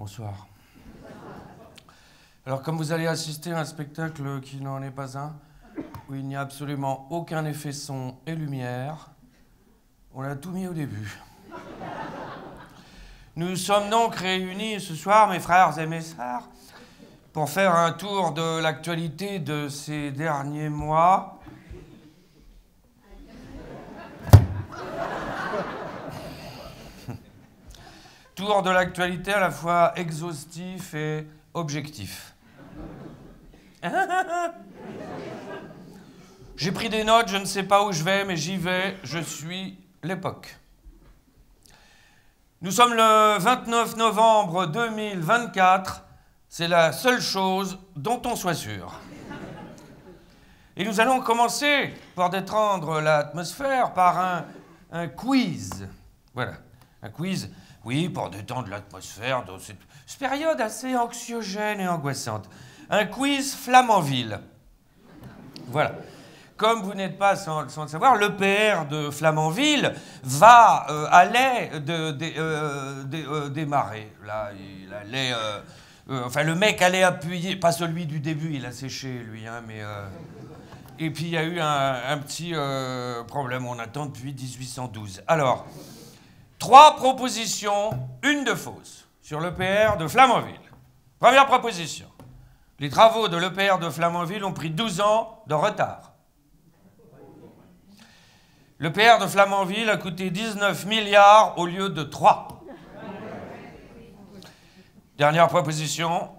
Bonsoir. Alors, comme vous allez assister à un spectacle qui n'en est pas un, où il n'y a absolument aucun effet son et lumière, on a tout mis au début. Nous sommes donc réunis ce soir, mes frères et mes sœurs, pour faire un tour de l'actualité de ces derniers mois. Tour de l'actualité à la fois exhaustif et objectif. J'ai pris des notes, je ne sais pas où je vais, mais j'y vais, je suis l'époque. Nous sommes le 29 novembre 2024, c'est la seule chose dont on soit sûr. Et nous allons commencer, pour détendre l'atmosphère, par un quiz. Voilà, un quiz, oui, pour détendre l'atmosphère dans cette période assez anxiogène et angoissante. Un quiz Flamanville. Voilà. Comme vous n'êtes pas sans le savoir, l'EPR de Flamanville allait démarrer. Là, il allait... enfin, le mec allait appuyer, pas celui du début, il a séché, lui, hein, mais... Et puis, il y a eu un petit problème, on attend depuis 1812. Alors, 3 propositions, une de fausse, sur l'EPR de Flamanville. Première proposition. Les travaux de l'EPR de Flamanville ont pris 12 ans de retard. L'EPR de Flamanville a coûté 19 milliards au lieu de 3. Dernière proposition.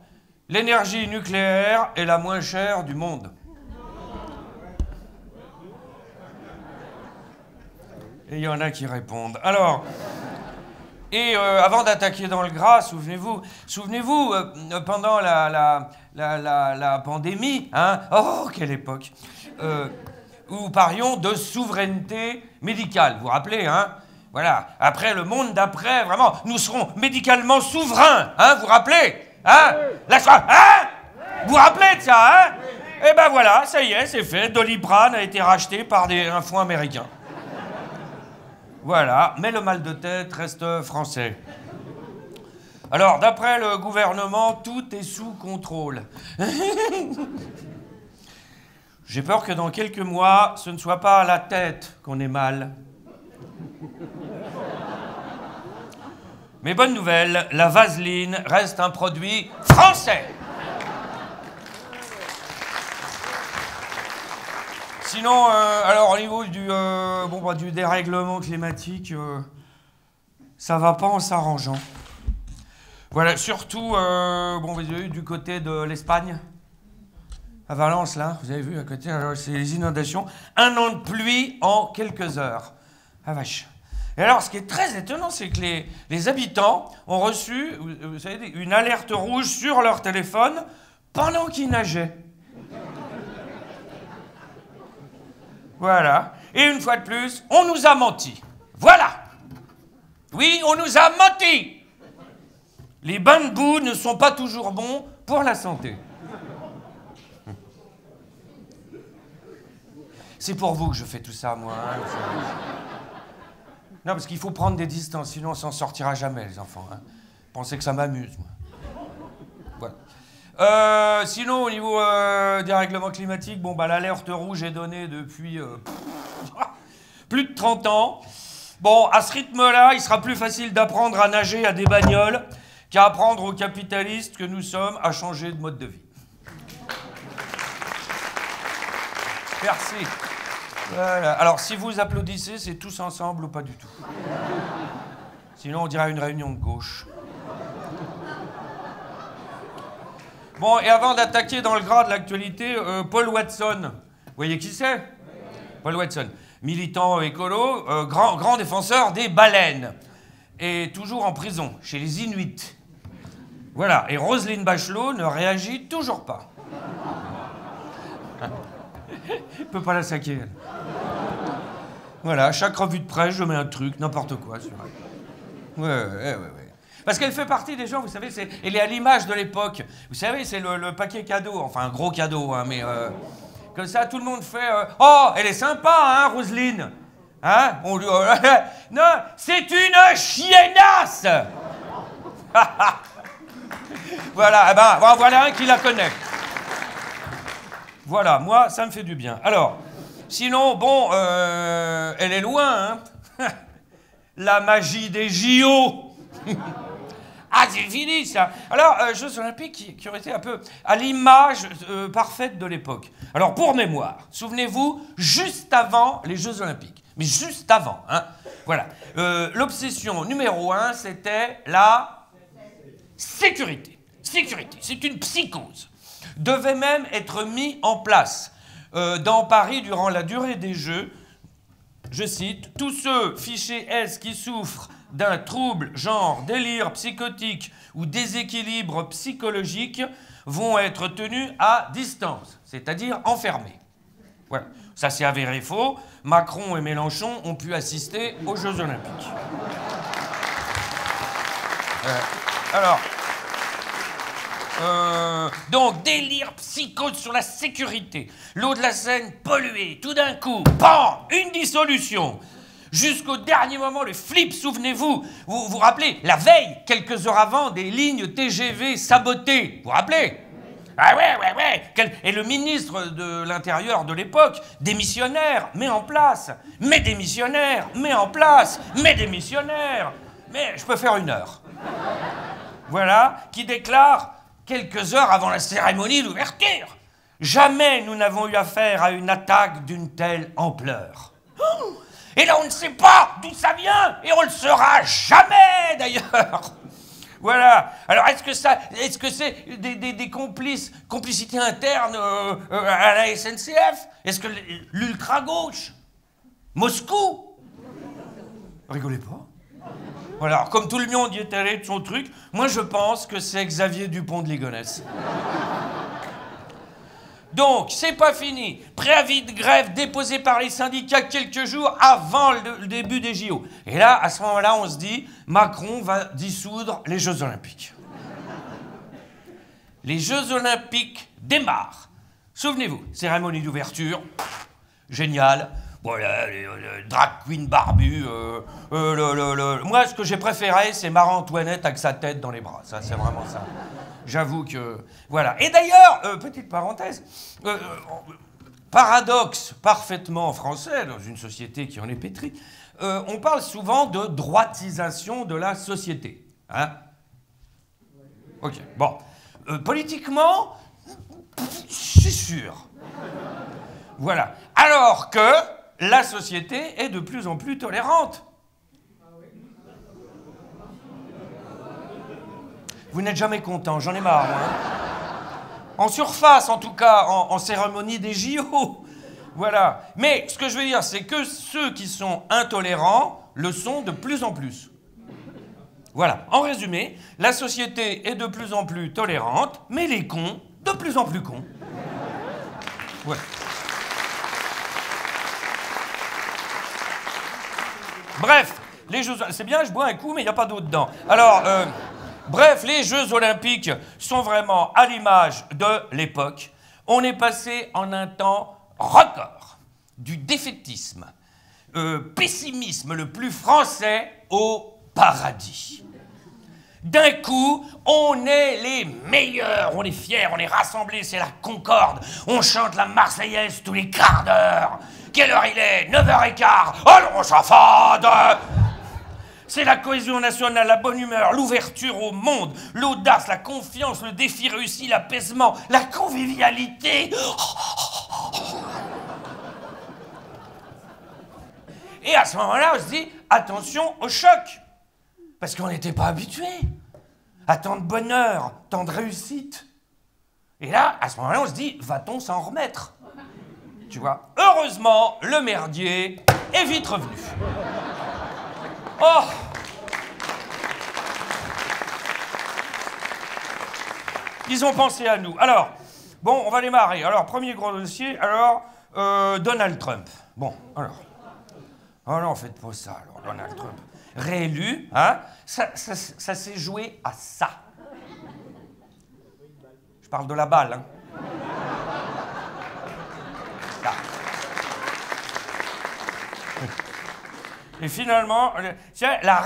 L'énergie nucléaire est la moins chère du monde. Et il y en a qui répondent. Alors, avant d'attaquer dans le gras, souvenez-vous, pendant la pandémie, hein, oh, quelle époque, où nous parlions de souveraineté médicale. Vous vous rappelez, hein? Voilà. Après, le monde d'après, vraiment, nous serons médicalement souverains, hein? Vous vous rappelez? Hein? Hein? Vous vous rappelez de ça, hein? Eh ben voilà, ça y est, c'est fait. Doliprane a été racheté par un fonds américain. Voilà, mais le mal de tête reste français. Alors, d'après le gouvernement, tout est sous contrôle. J'ai peur que dans quelques mois, ce ne soit pas à la tête qu'on ait mal. Mais bonne nouvelle, la vaseline reste un produit français. Sinon, alors au niveau du dérèglement climatique, ça va pas en s'arrangeant. Voilà, surtout, vous avez vu du côté de l'Espagne, à Valence, là, vous avez vu à côté, c'est les inondations. 1 an de pluie en quelques heures. Ah vache. Et alors, ce qui est très étonnant, c'est que les habitants ont reçu, vous savez, une alerte rouge sur leur téléphone pendant qu'ils nageaient. Voilà. Et une fois de plus, on nous a menti. Voilà. Oui, on nous a menti. Les bains de boue ne sont pas toujours bons pour la santé. C'est pour vous que je fais tout ça, moi. Hein, non, parce qu'il faut prendre des distances, sinon on s'en sortira jamais, les enfants. Hein. Pensez que ça m'amuse, moi. Voilà. Sinon, au niveau des règlements climatiques, l'alerte rouge est donnée depuis plus de 30 ans. Bon, à ce rythme-là, il sera plus facile d'apprendre à nager à des bagnoles qu'à apprendre aux capitalistes que nous sommes à changer de mode de vie. Merci. Voilà. Alors, si vous applaudissez, c'est tous ensemble ou pas du tout. Sinon, on dirait une réunion de gauche. Bon, et avant d'attaquer dans le gras de l'actualité, Paul Watson. Vous voyez qui c'est? Paul Watson. Militant écolo, grand défenseur des baleines. Et toujours en prison, chez les Inuits. Voilà. Et Roselyne Bachelot ne réagit toujours pas. Je peux pas la saquer, elle. Voilà, à chaque revue de presse, je mets un truc, n'importe quoi sur elle. Ouais. Parce qu'elle fait partie des gens, vous savez, elle est à l'image de l'époque. Vous savez, c'est le paquet cadeau, enfin un gros cadeau, hein, mais comme ça, tout le monde fait oh, elle est sympa, hein, Roselyne. Hein? On lui... non, c'est une chiennasse. Voilà, eh ben, voilà un qui la connaît. Voilà, moi, ça me fait du bien. Alors, sinon, bon, elle est loin, hein. La magie des JO. Ah, c'est fini, ça. Alors, Jeux Olympiques qui auraient été un peu à l'image parfaite de l'époque. Alors, pour mémoire, souvenez-vous, juste avant les Jeux Olympiques, mais juste avant, hein, voilà, l'obsession numéro 1, c'était la sécurité. Sécurité, c'est une psychose. Devait même être mis en place dans Paris durant la durée des Jeux. Je cite, « Tous ceux fichés S qui souffrent d'un trouble genre délire psychotique ou déséquilibre psychologique vont être tenus à distance, c'est-à-dire enfermés. » Voilà. Ça s'est avéré faux. Macron et Mélenchon ont pu assister aux Jeux Olympiques. Alors... donc, délire psychose sur la sécurité. L'eau de la Seine polluée. Tout d'un coup, bam, une dissolution. Jusqu'au dernier moment, le flip, souvenez-vous. Vous vous rappelez, la veille, quelques heures avant, des lignes TGV sabotées. Vous vous rappelez? Ah ouais. Et le ministre de l'Intérieur de l'époque, démissionnaire, met en place. Mais démissionnaire, met en place. Mais démissionnaire. Mais je peux faire 1 heure. Voilà, qui déclare... quelques heures avant la cérémonie d'ouverture. Jamais nous n'avons eu affaire à une attaque d'une telle ampleur. Et là, on ne sait pas d'où ça vient, et on ne le saura jamais, d'ailleurs. Voilà. Alors, est-ce que c'est des complicités internes à la SNCF? Est-ce que l'ultra-gauche? Moscou? Rigolez pas. Voilà, alors, comme tout le monde y est allé de son truc, moi je pense que c'est Xavier Dupont de Ligonnès. Donc, c'est pas fini. Préavis de grève déposé par les syndicats quelques jours avant le début des JO. Et là, à ce moment-là, on se dit, Macron va dissoudre les Jeux Olympiques. Les Jeux Olympiques démarrent. Souvenez-vous, cérémonie d'ouverture, génial. Voilà, le drag queen barbu. Moi, ce que j'ai préféré, c'est Marie-Antoinette avec sa tête dans les bras. Ça, c'est vraiment ça. J'avoue que... Voilà. Et d'ailleurs, petite parenthèse, paradoxe parfaitement français, dans une société qui en est pétrie, on parle souvent de droitisation de la société. Hein? Ok, bon. Politiquement, c'est sûr. Voilà. Alors que... la société est de plus en plus tolérante. Vous n'êtes jamais content, j'en ai marre, moi. En surface, en tout cas, en cérémonie des JO. Voilà. Mais ce que je veux dire, c'est que ceux qui sont intolérants le sont de plus en plus. Voilà. En résumé, la société est de plus en plus tolérante, mais les cons, de plus en plus cons. Voilà. Bref, les Jeux... c'est bien, je bois un coup, mais il n'y a pas d'eau dedans. Alors, bref, les Jeux Olympiques sont vraiment à l'image de l'époque. On est passé en un temps record du défaitisme, pessimisme le plus français au paradis. D'un coup, on est les meilleurs, on est fiers, on est rassemblés, c'est la concorde. On chante la Marseillaise tous les quarts d'heure. Quelle heure il est? 9h15. Allons, chafade! C'est la cohésion nationale, la bonne humeur, l'ouverture au monde, l'audace, la confiance, le défi réussi, l'apaisement, la convivialité. Et à ce moment-là, on se dit, attention au choc. Parce qu'on n'était pas habitués à tant de bonheur, tant de réussite. Et là, à ce moment-là, on se dit, va-t-on s'en remettre? Tu vois, heureusement, le merdier est vite revenu. Oh! Ils ont pensé à nous. Alors, bon, on va démarrer. Alors, premier gros dossier, alors, Donald Trump. Bon, alors. Oh non, faites pas ça, alors, Donald Trump. Réélu, hein? Ça s'est joué à ça. Je parle de la balle, hein? Et finalement, la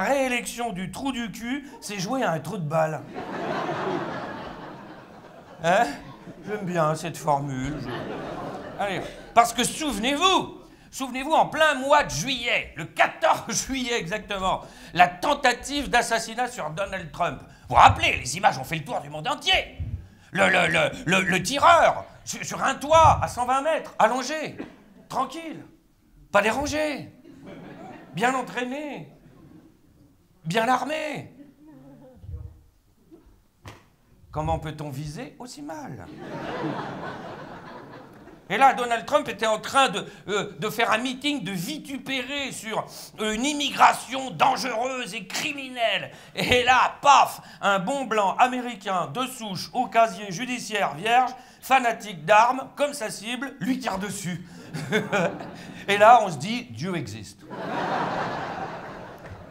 réélection du trou du cul, c'est jouer à un trou de balle. Hein? J'aime bien cette formule. Allez, parce que souvenez-vous, en plein mois de juillet, le 14 juillet exactement, la tentative d'assassinat sur Donald Trump. Vous vous rappelez, les images ont fait le tour du monde entier. Le tireur, sur un toit, à 120 mètres, allongé, tranquille, pas dérangé, bien entraîné, bien armé. Comment peut-on viser aussi mal? Et là, Donald Trump était en train de faire un meeting, de vitupérer sur une immigration dangereuse et criminelle. Et là, paf, un bon blanc américain de souche au casier judiciaire vierge, fanatique d'armes, comme sa cible, lui tire dessus. Et là, on se dit, Dieu existe.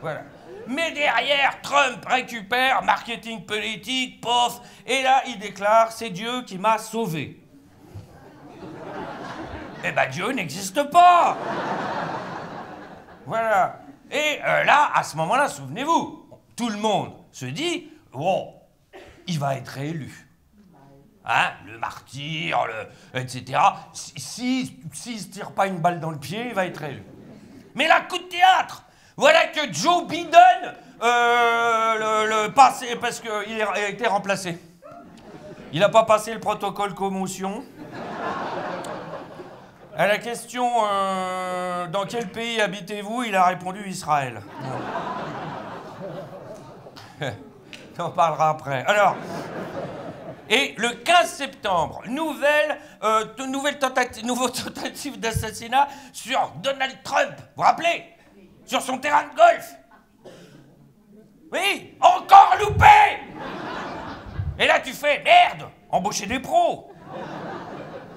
Voilà. Mais derrière, Trump récupère, marketing politique, pof, et là, il déclare, c'est Dieu qui m'a sauvé. Eh ben, Dieu n'existe pas. Voilà. Et là, à ce moment-là, souvenez-vous, tout le monde se dit, bon, il va être réélu. Hein, le martyr, etc. S'il se tire pas une balle dans le pied, il va être réélu. Mais là, coup de théâtre. Voilà que Joe Biden le passé, parce qu'il a été remplacé. Il n'a pas passé le protocole commotion. À la question dans quel pays habitez-vous, il a répondu Israël. On en parlera après. Alors, et le 15 septembre, nouvelle tentative d'assassinat sur Donald Trump. Vous vous rappelez? Sur son terrain de golf. Oui, encore loupé. Et là, tu fais merde, embaucher des pros.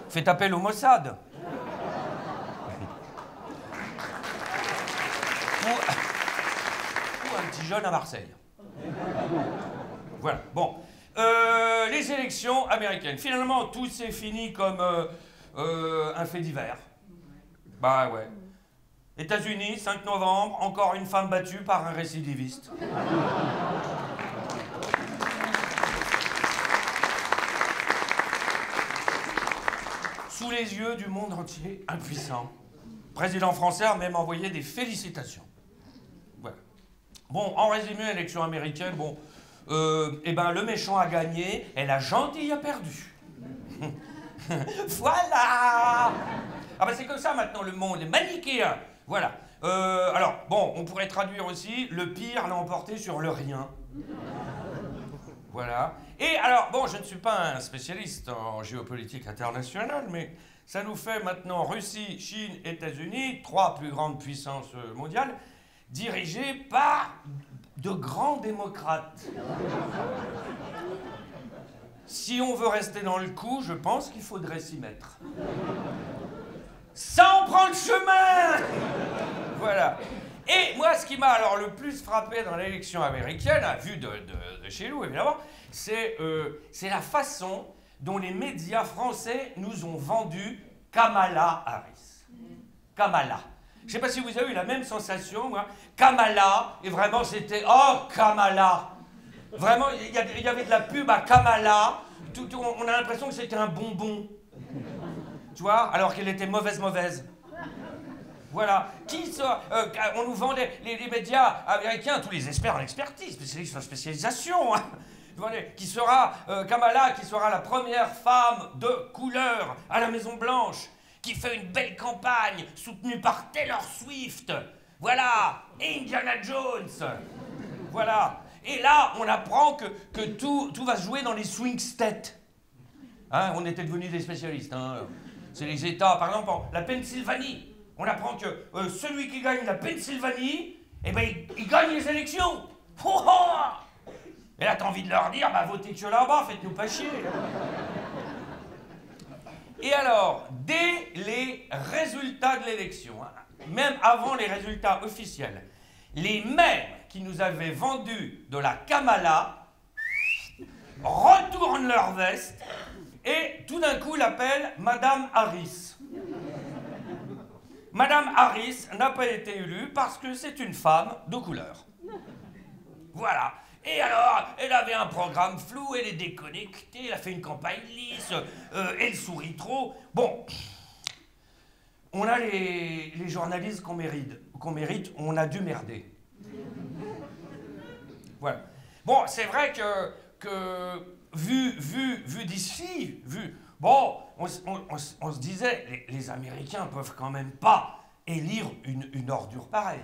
Faites appel au Mossad. Ou un petit jeune à Marseille. Voilà, bon. Les élections américaines. Finalement, tout s'est fini comme un fait divers. Bah ouais. États-Unis, 5 novembre, encore une femme battue par un récidiviste. Sous les yeux du monde entier, impuissant. Le président français a même envoyé des félicitations. Voilà. Bon, en résumé, l'élection américaine, bon, eh ben, le méchant a gagné et la gentille a perdu. Voilà. Ah ben c'est comme ça maintenant le monde, est manichéen. Voilà. Alors, bon, on pourrait traduire aussi, le pire l'a emporté sur le rien. Voilà. Et alors, bon, je ne suis pas un spécialiste en géopolitique internationale, mais ça nous fait maintenant Russie, Chine, États-Unis, 3 plus grandes puissances mondiales, dirigées par de grands démocrates. Si on veut rester dans le coup, je pense qu'il faudrait s'y mettre. Sans prendre chemin. Voilà. Et moi, ce qui m'a alors le plus frappé dans l'élection américaine, vu de chez nous évidemment, c'est la façon dont les médias français nous ont vendu Kamala Harris. Kamala. Je ne sais pas si vous avez eu la même sensation, moi. Kamala, et vraiment c'était « Oh, Kamala !» Vraiment, il y avait de la pub à Kamala, on a l'impression que c'était un bonbon. Tu vois, alors qu'elle était mauvaise. Voilà. On nous vendait, les médias américains, tous les experts en expertise, spécialistes en spécialisation, hein, qui sera, Kamala, qui sera la première femme de couleur à la Maison-Blanche, qui fait une belle campagne soutenue par Taylor Swift. Voilà. Et Indiana Jones. Voilà. Et là, on apprend que tout va se jouer dans les swing states. Hein, on était devenus des spécialistes. Hein. C'est les États, par exemple, la Pennsylvanie. On apprend que celui qui gagne la Pennsylvanie, eh ben, il gagne les élections. Oh, oh. Et là, t'as envie de leur dire, bah, votez que là-bas, faites-nous pas chier. Et alors, dès les résultats de l'élection, hein, même avant les résultats officiels, les mêmes qui nous avaient vendu de la Kamala retournent leur veste et tout d'un coup l'appellent Madame Harris. Madame Harris n'a pas été élue parce que c'est une femme de couleur. Voilà. Et alors, elle avait un programme flou, elle est déconnectée, elle a fait une campagne lisse, elle sourit trop. Bon, on a les journalistes qu'on mérite, on a dû merder. Voilà. Bon, c'est vrai que vu d'ici, bon, on se disait, les Américains peuvent quand même pas élire une ordure pareille.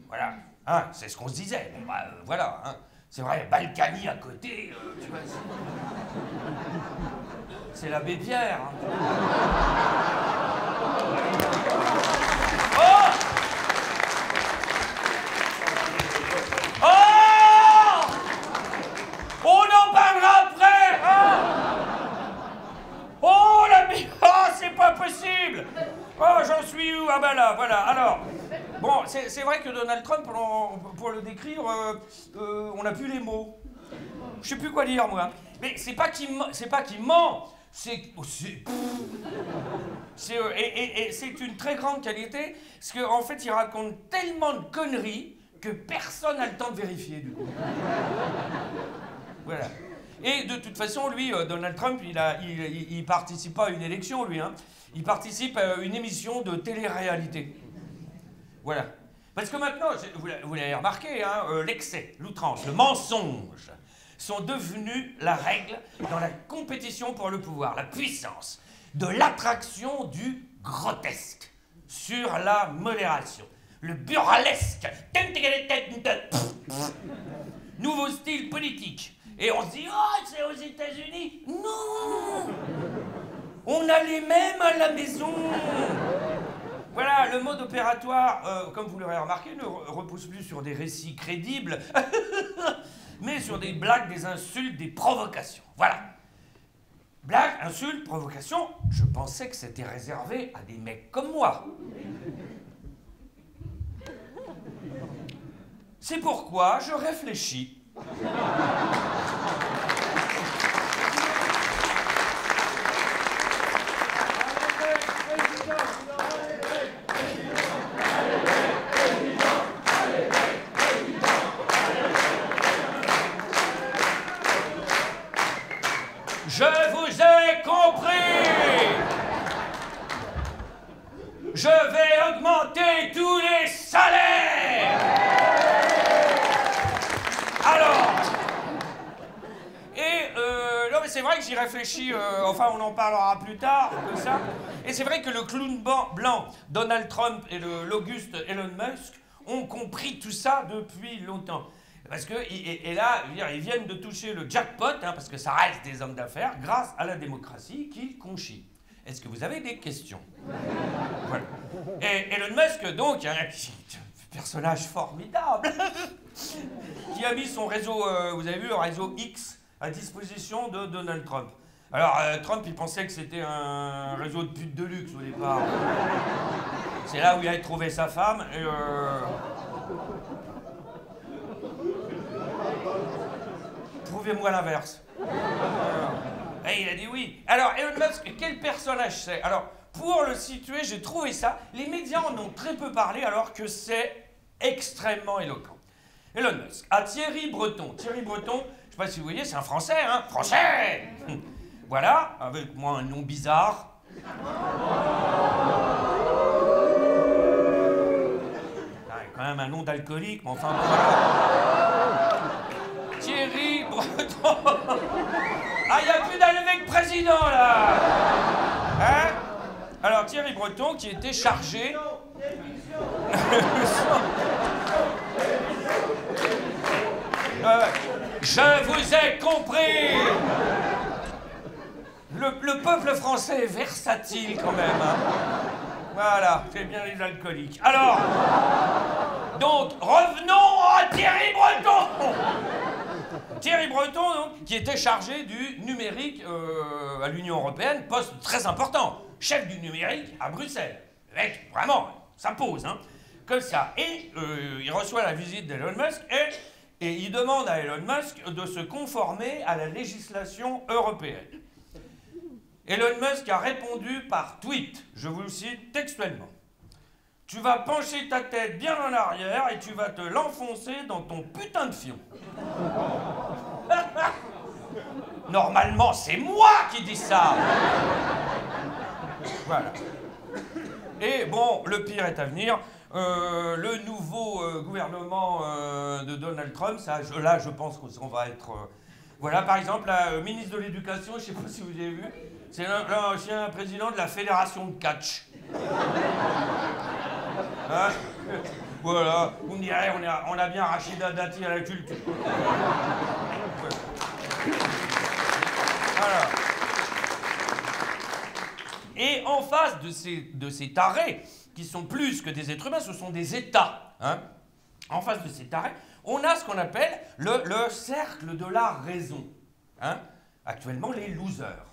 Voilà. Hein, c'est ce qu'on se disait. Bon, bah, voilà. Hein. C'est vrai, Balkany à côté, tu vois. C'est l'abbé Pierre. Hein. Oh! Oh! On en parlera après! Hein? Oh, l'abbé! Oh, c'est pas possible! Oh, j'en suis où? Ah ben là, voilà. Alors, bon, c'est vrai que Donald Trump, pour le décrire, on n'a plus les mots. Je sais plus quoi dire, moi. Mais c'est pas qu'il ment, c'est une très grande qualité, parce qu'en fait, il raconte tellement de conneries que personne n'a le temps de vérifier, du coup. Voilà. Et de toute façon, lui, Donald Trump, il participe pas à une élection, lui, hein. Il participe à une émission de télé-réalité. Voilà. Parce que maintenant, vous l'avez remarqué, hein, l'excès, l'outrance, le mensonge sont devenus la règle dans la compétition pour le pouvoir, la puissance, de l'attraction du grotesque sur la modération, le burlesque, nouveau style politique. Et on se dit, oh, c'est aux États-Unis. Non! On a les mêmes à la maison. Voilà, le mode opératoire, comme vous l'aurez remarqué, ne repose plus sur des récits crédibles, mais sur des blagues, des insultes, des provocations. Voilà. Blagues, insultes, provocations, je pensais que c'était réservé à des mecs comme moi. C'est pourquoi je réfléchis. Je vous ai compris. Je vais augmenter tous les salaires. Alors, non mais c'est vrai que j'y réfléchis, enfin on en parlera plus tard, comme ça. Et c'est vrai que le clown blanc Donald Trump et l'auguste Elon Musk ont compris tout ça depuis longtemps. Parce que, et là, ils viennent de toucher le jackpot, hein, parce que ça reste des hommes d'affaires, grâce à la démocratie qu'ils conchient. Est-ce que vous avez des questions? Voilà. Et Elon Musk, donc, un personnage formidable, qui a mis son réseau, vous avez vu, le réseau X, à disposition de Donald Trump. Alors, Trump, il pensait que c'était un réseau de putes de luxe au départ. C'est là où il a trouvé sa femme, et prouvez-moi l'inverse. Et il a dit oui. Alors, Elon Musk, quel personnage c'est? Alors, pour le situer, j'ai trouvé ça. Les médias en ont très peu parlé, alors que c'est extrêmement éloquent. Elon Musk, à Thierry Breton. Thierry Breton, je ne sais pas si vous voyez, c'est un Français, hein? Français. Voilà, avec moi un nom bizarre. Quand même un nom d'alcoolique, mais enfin, voilà. Thierry Breton. Ah, il n'y a plus d'évêque président, là. Hein? Alors, Thierry Breton, qui était chargé... Je vous ai compris. Le peuple français est versatile, quand même. Hein? Voilà, c'est bien les alcooliques. Alors, donc, revenons à Thierry Breton. Thierry Breton, donc, qui était chargé du numérique à l'Union européenne, poste très important, chef du numérique à Bruxelles. Le mec, vraiment, ça pose, hein, comme ça. Et il reçoit la visite d'Elon Musk et il demande à Elon Musk de se conformer à la législation européenne. Elon Musk a répondu par tweet, je vous le cite textuellement. tu vas pencher ta tête bien en arrière et tu vas te l'enfoncer dans ton putain de fion. Normalement, c'est moi qui dis ça. Voilà. Et bon, le pire est à venir. Le nouveau gouvernement de Donald Trump, là, je pense qu'on va être... voilà, par exemple, la ministre de l'Éducation, je ne sais pas si vous avez vu, c'est l'ancien président de la Fédération de catch. Hein? Voilà, vous me direz, on a bien Rachida Dati à la culture. Voilà. Et en face de ces tarés, qui sont plus que des êtres humains, ce sont des États. Hein? En face de ces tarés, on a ce qu'on appelle le cercle de la raison. Hein? Actuellement, les losers.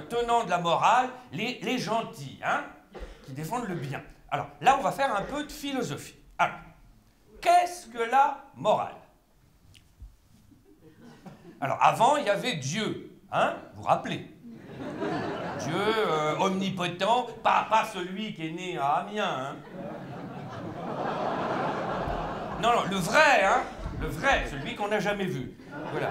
Tenants de la morale, les gentils, hein? Qui défendent le bien. Alors, là, on va faire un peu de philosophie. Alors, qu'est-ce que la morale? Alors, avant, il y avait Dieu, hein? Vous vous rappelez? Dieu omnipotent, pas celui qui est né à Amiens, hein? Non, le vrai, hein? Le vrai, celui qu'on n'a jamais vu. Voilà.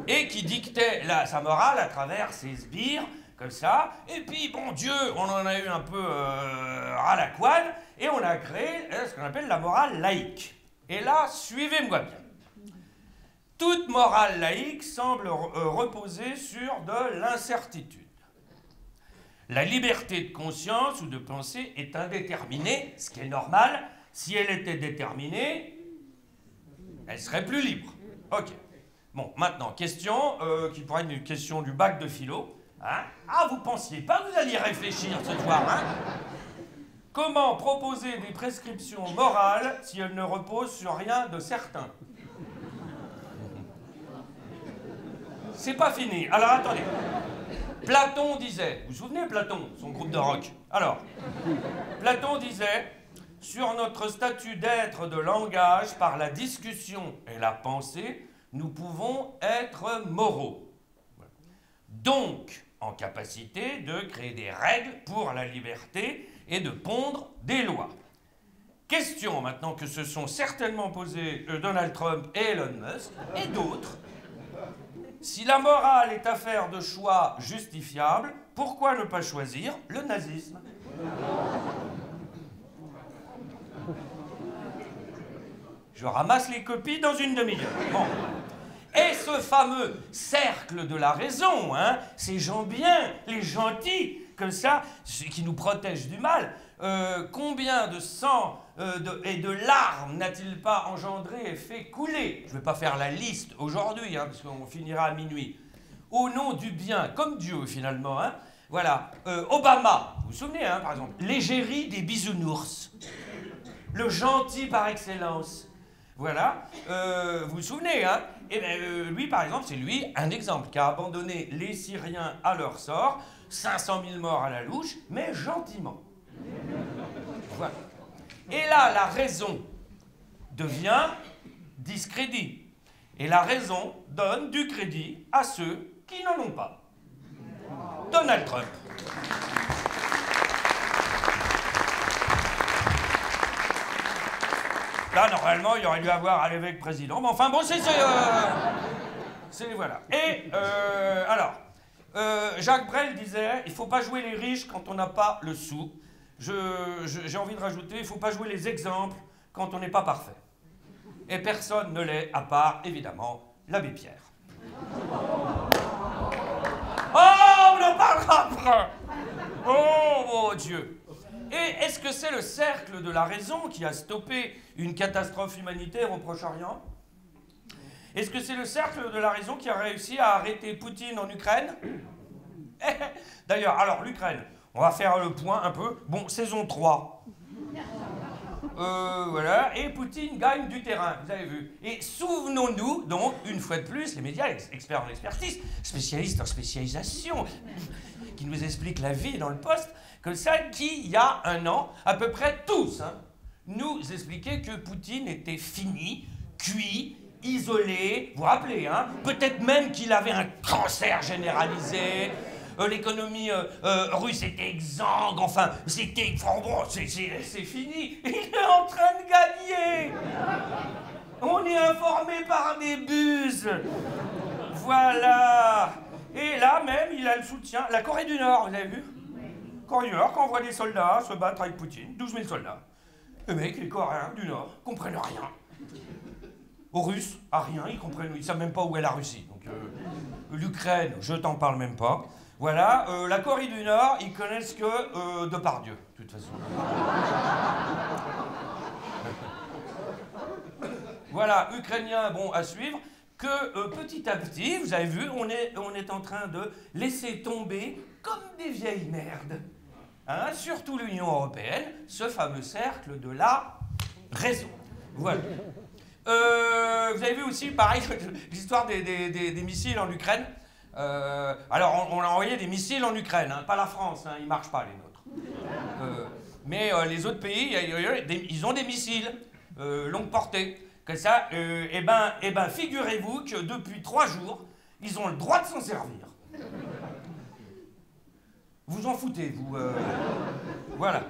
Et qui dictait sa morale à travers ses sbires, comme ça. Et puis, bon, Dieu, on en a eu un peu ras la couenne, et on a créé ce qu'on appelle la morale laïque. Et là, suivez-moi bien. Toute morale laïque semble reposer sur de l'incertitude. La liberté de conscience ou de pensée est indéterminée, ce qui est normal. Si elle était déterminée, elle serait plus libre. Ok. Bon, maintenant, question qui pourrait être une question du bac de philo. Hein? Ah, vous pensiez pas que vous alliez réfléchir ce soir, hein? Comment proposer des prescriptions morales si elles ne reposent sur rien de certain? C'est pas fini. Alors, attendez. Platon disait, vous vous souvenez Platon, son groupe de rock? Alors, Platon disait, sur notre statut d'être de langage, par la discussion et la pensée, nous pouvons être moraux. Donc, en capacité de créer des règles pour la liberté et de pondre des lois. Question maintenant que se sont certainement posées Donald Trump et Elon Musk et d'autres. Si la morale est affaire de choix justifiables, pourquoi ne pas choisir le nazisme? Je ramasse les copies dans une demi-heure. Bon. Et ce fameux cercle de la raison, hein, ces gens bien, les gentils, comme ça, qui nous protègent du mal, combien de sang et de larmes n'a-t-il pas engendré et fait couler? Je ne vais pas faire la liste aujourd'hui, hein, parce qu'on finira à minuit. Au nom du bien, comme Dieu finalement, hein, voilà, Obama, vous vous souvenez, hein, par exemple, l'égérie des bisounours, le gentil par excellence. Voilà, vous vous souvenez, hein? Et bien, lui, par exemple, c'est lui, un exemple, qui a abandonné les Syriens à leur sort, 500 000 morts à la louche, mais gentiment. Voilà. Et là, la raison devient discrédit. Et la raison donne du crédit à ceux qui n'en ont pas. Donald Trump. Là, normalement, il aurait dû avoir à l'évêque président. Mais enfin, bon, c'est voilà. Et, alors, Jacques Brel disait, il ne faut pas jouer les riches quand on n'a pas le sou. J'ai envie de rajouter, il ne faut pas jouer les exemples quand on n'est pas parfait. Et personne ne l'est, à part, évidemment, l'abbé Pierre. Oh, on en parlera après. Oh, mon Dieu. Et est-ce que c'est le cercle de la raison qui a stoppé une catastrophe humanitaire au Proche-Orient? Est-ce que c'est le cercle de la raison qui a réussi à arrêter Poutine en Ukraine? D'ailleurs, alors l'Ukraine, on va faire le point un peu. Bon, saison 3. Voilà, et Poutine gagne du terrain, vous avez vu. Et souvenons-nous, donc, une fois de plus, les médias, experts en expertise, spécialistes en spécialisation, qui nous expliquent la vie dans le poste, comme ça, qui, il y a un an, à peu près tous, hein, nous expliquaient que Poutine était fini, cuit, isolé, vous vous rappelez, hein, peut-être même qu'il avait un cancer généralisé, l'économie russe était exsangue, enfin, c'était... Enfin, bon, c'est fini. Il est en train de gagner. On est informé par des buses. Voilà. Et là même, il a le soutien. La Corée du Nord, vous avez vu? Corée du Nord, quand on voit des soldats se battre avec Poutine, 12 000 soldats. Les mecs, les Coréens du Nord, comprennent rien. Aux Russes, à rien, ils savent même pas où est la Russie. Donc, l'Ukraine, je t'en parle même pas. Voilà, la Corée du Nord, ils connaissent que Depardieu, de toute façon. Voilà, Ukrainiens, bon, à suivre. Que petit à petit, vous avez vu, on est en train de laisser tomber, comme des vieilles merdes, hein, surtout l'Union européenne, ce fameux cercle de la raison. Voilà. Vous avez vu aussi, pareil, l'histoire des missiles en Ukraine. Alors, on a envoyé des missiles en Ukraine, hein, pas la France, hein, ils ne marchent pas les nôtres. Mais les autres pays, ils ont des missiles longue portée. Que ça, eh ben, figurez-vous que depuis 3 jours, ils ont le droit de s'en servir. Vous en foutez, vous. Voilà.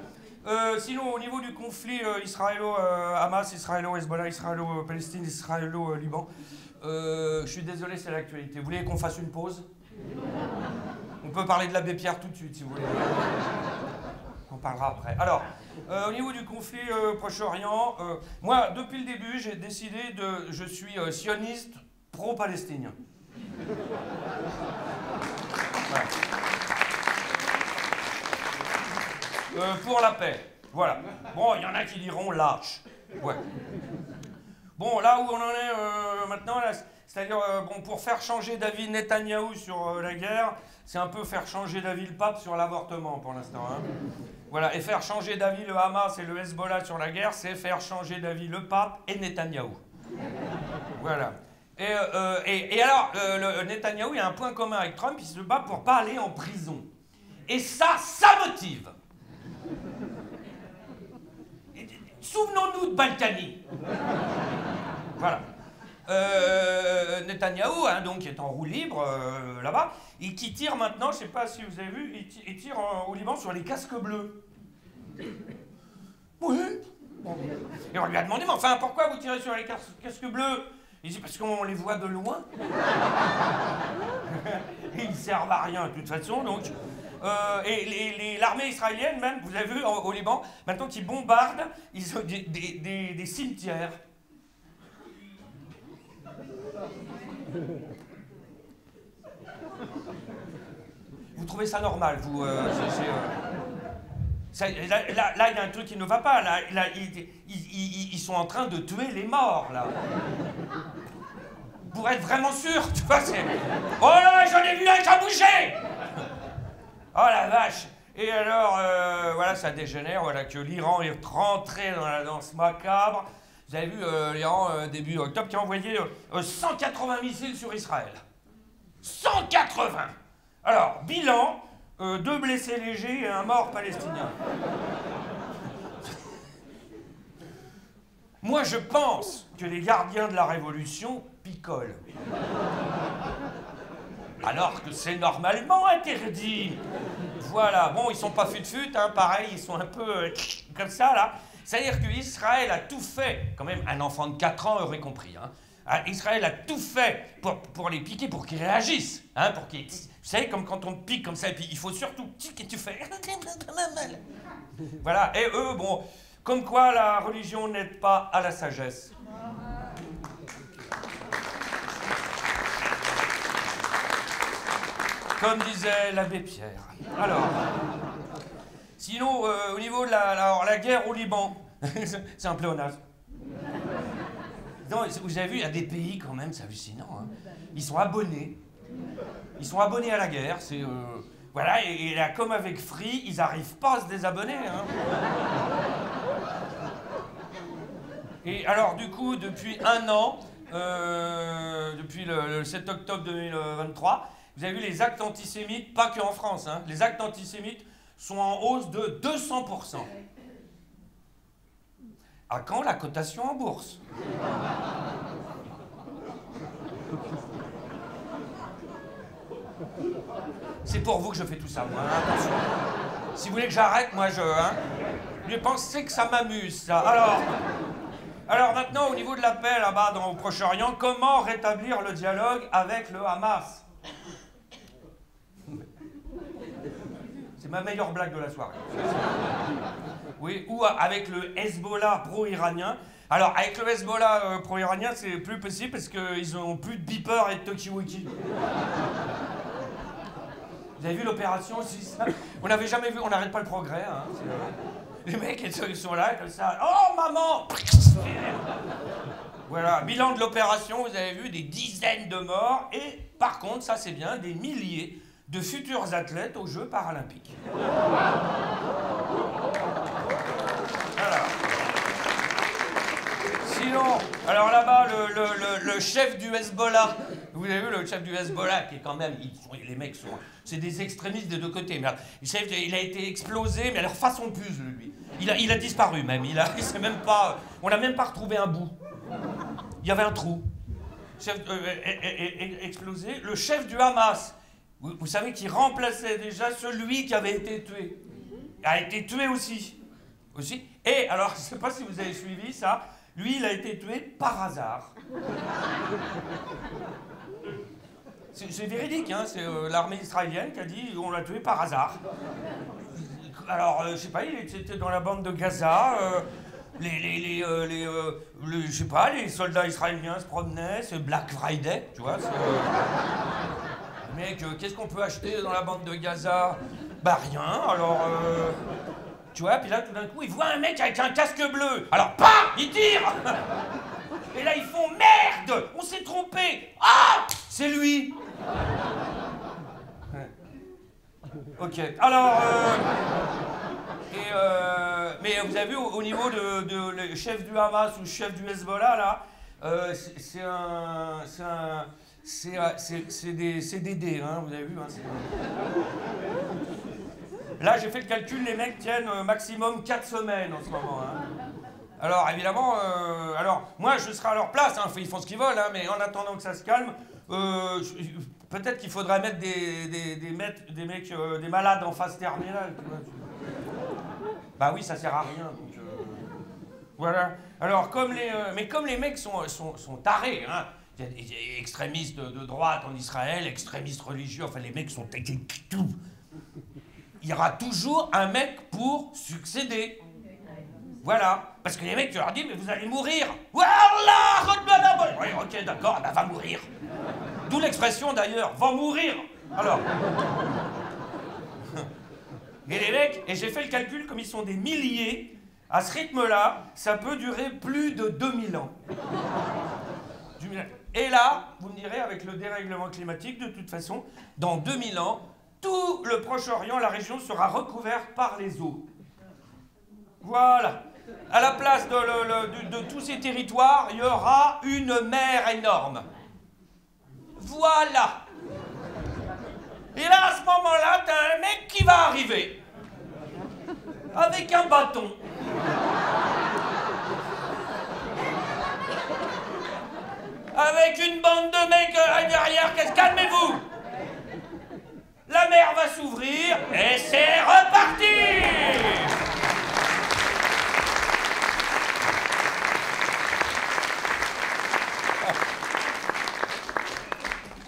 Sinon, au niveau du conflit israélo-Hamas, israélo-Hezbollah, israélo-Palestine, israélo-Liban, je suis désolé, c'est l'actualité. Vous voulez qu'on fasse une pause? On peut parler de l'abbé Pierre tout de suite, si vous voulez. On parlera après. Alors, au niveau du conflit Proche-Orient, moi, depuis le début, j'ai décidé je suis sioniste pro-palestinien. Voilà. Pour la paix. Voilà. Bon, il y en a qui diront lâche. Ouais. Bon, là où on en est maintenant, c'est-à-dire, bon, pour faire changer d'avis Netanyahou sur la guerre, c'est un peu faire changer d'avis le pape sur l'avortement pour l'instant. Hein. Voilà, et faire changer d'avis le Hamas et le Hezbollah sur la guerre, c'est faire changer d'avis le pape et Netanyahou. Voilà. Et alors, le Netanyahou, il y a un point commun avec Trump, il se bat pour pas aller en prison. Et ça motive. Souvenons-nous de Balkany. Voilà. Netanyahou, hein, donc, qui est en roue libre là-bas, et qui tire maintenant, je ne sais pas si vous avez vu, il tire au Liban sur les casques bleus. Oui. Bon. Et on lui a demandé, mais enfin, pourquoi vous tirez sur les casques bleus? Il dit, parce qu'on les voit de loin. Ils ne servent à rien, de toute façon, donc... et l'armée israélienne, même, vous avez vu, au Liban, maintenant qu'ils bombardent, ils ont des cimetières. Vous trouvez ça normal, vous là, il y a un truc qui ne va pas. Là, ils sont en train de tuer les morts, là. Pour être vraiment sûr, tu vois, c'est... Oh là, j'en ai vu un qui a bougé. Oh la vache. Et alors, voilà, ça dégénère, voilà, que l'Iran est rentré dans la danse macabre. Vous avez vu l'Iran, début octobre, qui a envoyé 180 missiles sur Israël. 180! Alors, bilan, 2 blessés légers et un mort palestinien. Moi, je pense que les gardiens de la Révolution picolent. Alors que c'est normalement interdit. Voilà, bon, ils sont pas fut-fut, hein, pareil, ils sont un peu comme ça, là. C'est-à-dire qu'Israël a tout fait, quand même, un enfant de 4 ans aurait compris, hein. Israël a tout fait pour les piquer, pour qu'ils réagissent, hein, pour qu'ils... Vous savez, comme quand on te pique comme ça, et puis il faut surtout que tu fais... Voilà, et eux, bon, comme quoi la religion n'aide pas à la sagesse. Comme disait l'abbé Pierre. Alors, sinon, au niveau de la guerre au Liban, c'est un pléonasme. Non, vous avez vu, il y a des pays quand même, c'est hallucinant. Hein. Ils sont abonnés. Ils sont abonnés à la guerre. C'est voilà, et là, comme avec Free, ils n'arrivent pas à se désabonner. Hein. Et alors, du coup, depuis 1 an, depuis le 7 octobre 2023, vous avez vu les actes antisémites, pas qu'en France, hein, les actes antisémites sont en hausse de 200%. À quand la cotation en bourse? C'est pour vous que je fais tout ça, moi, hein, attention. Si vous voulez que j'arrête, moi, je pensais que ça m'amuse, ça. Alors maintenant, au niveau de la paix, là-bas, au Proche-Orient, comment rétablir le dialogue avec le Hamas? C'est ma meilleure blague de la soirée. Oui, ou avec le Hezbollah pro-iranien. Alors, avec le Hezbollah pro-iranien, c'est plus possible parce qu'ils n'ont plus de beeper et de talkie-walkie. Vous avez vu l'opération aussi, ça? On n'avait jamais vu, on n'arrête pas le progrès. Hein, les mecs, ils sont là, comme ça. Oh, maman! Voilà, bilan de l'opération, vous avez vu, des dizaines de morts. Et par contre, ça c'est bien, des milliers de futurs athlètes aux Jeux paralympiques. Voilà. Sinon, alors là-bas, le chef du Hezbollah, vous avez vu le chef du Hezbollah, qui est quand même, les mecs sont, c'est des extrémistes des deux côtés. Mais il a été explosé, mais alors façon puce, lui. Il a disparu même, il sait même pas, on n'a même pas retrouvé un bout. Il y avait un trou. Explosé. Le chef du Hamas, vous savez qu'il remplaçait déjà celui qui avait été tué. A été tué aussi. Et alors, je ne sais pas si vous avez suivi ça, lui, il a été tué par hasard. C'est véridique, hein, c'est l'armée israélienne qui a dit on l'a tué par hasard. Alors, je sais pas, il était dans la bande de Gaza, je sais pas, les soldats israéliens se promenaient, c'est Black Friday, tu vois. Mec, qu'est-ce qu'on peut acheter dans la bande de Gaza? Bah rien, alors... tu vois, puis là, tout d'un coup, ils voient un mec avec un casque bleu. Alors, bam, ils tirent. Et là, ils font merde, on s'est trompé. Ah, c'est lui. Ok, alors... mais vous avez vu, au niveau de le chef du Hamas ou le chef du Hezbollah, là, c'est des dés, hein, vous avez vu, hein, Là, j'ai fait le calcul, les mecs tiennent maximum 4 semaines en ce moment. Hein. Alors, évidemment, moi, je serai à leur place, hein, ils font ce qu'ils veulent, hein, mais en attendant que ça se calme, peut-être qu'il faudrait mettre des malades en phase terminale. Tu vois. Bah oui, ça sert à rien. Donc, voilà. Alors, comme les mecs sont tarés, hein, il y a des extrémistes de droite en Israël, extrémistes religieux, enfin, les mecs sont... Il y aura toujours un mec pour succéder. Voilà. Parce que les mecs, tu leur dis, mais vous allez mourir. Voilà. Oui, ok, d'accord, bah va mourir. D'où l'expression d'ailleurs, va mourir. Alors. Et les mecs, et j'ai fait le calcul, comme ils sont des milliers, à ce rythme-là, ça peut durer plus de 2000 ans. Et là, vous me direz, avec le dérèglement climatique, de toute façon, dans 2000 ans, tout le Proche-Orient, la région, sera recouverte par les eaux. Voilà. À la place de tous ces territoires, il y aura une mer énorme. Voilà. Et là, à ce moment-là, t'as un mec qui va arriver. Avec un bâton. Avec une bande de mecs derrière. Calmez-vous. La mer va s'ouvrir et c'est reparti!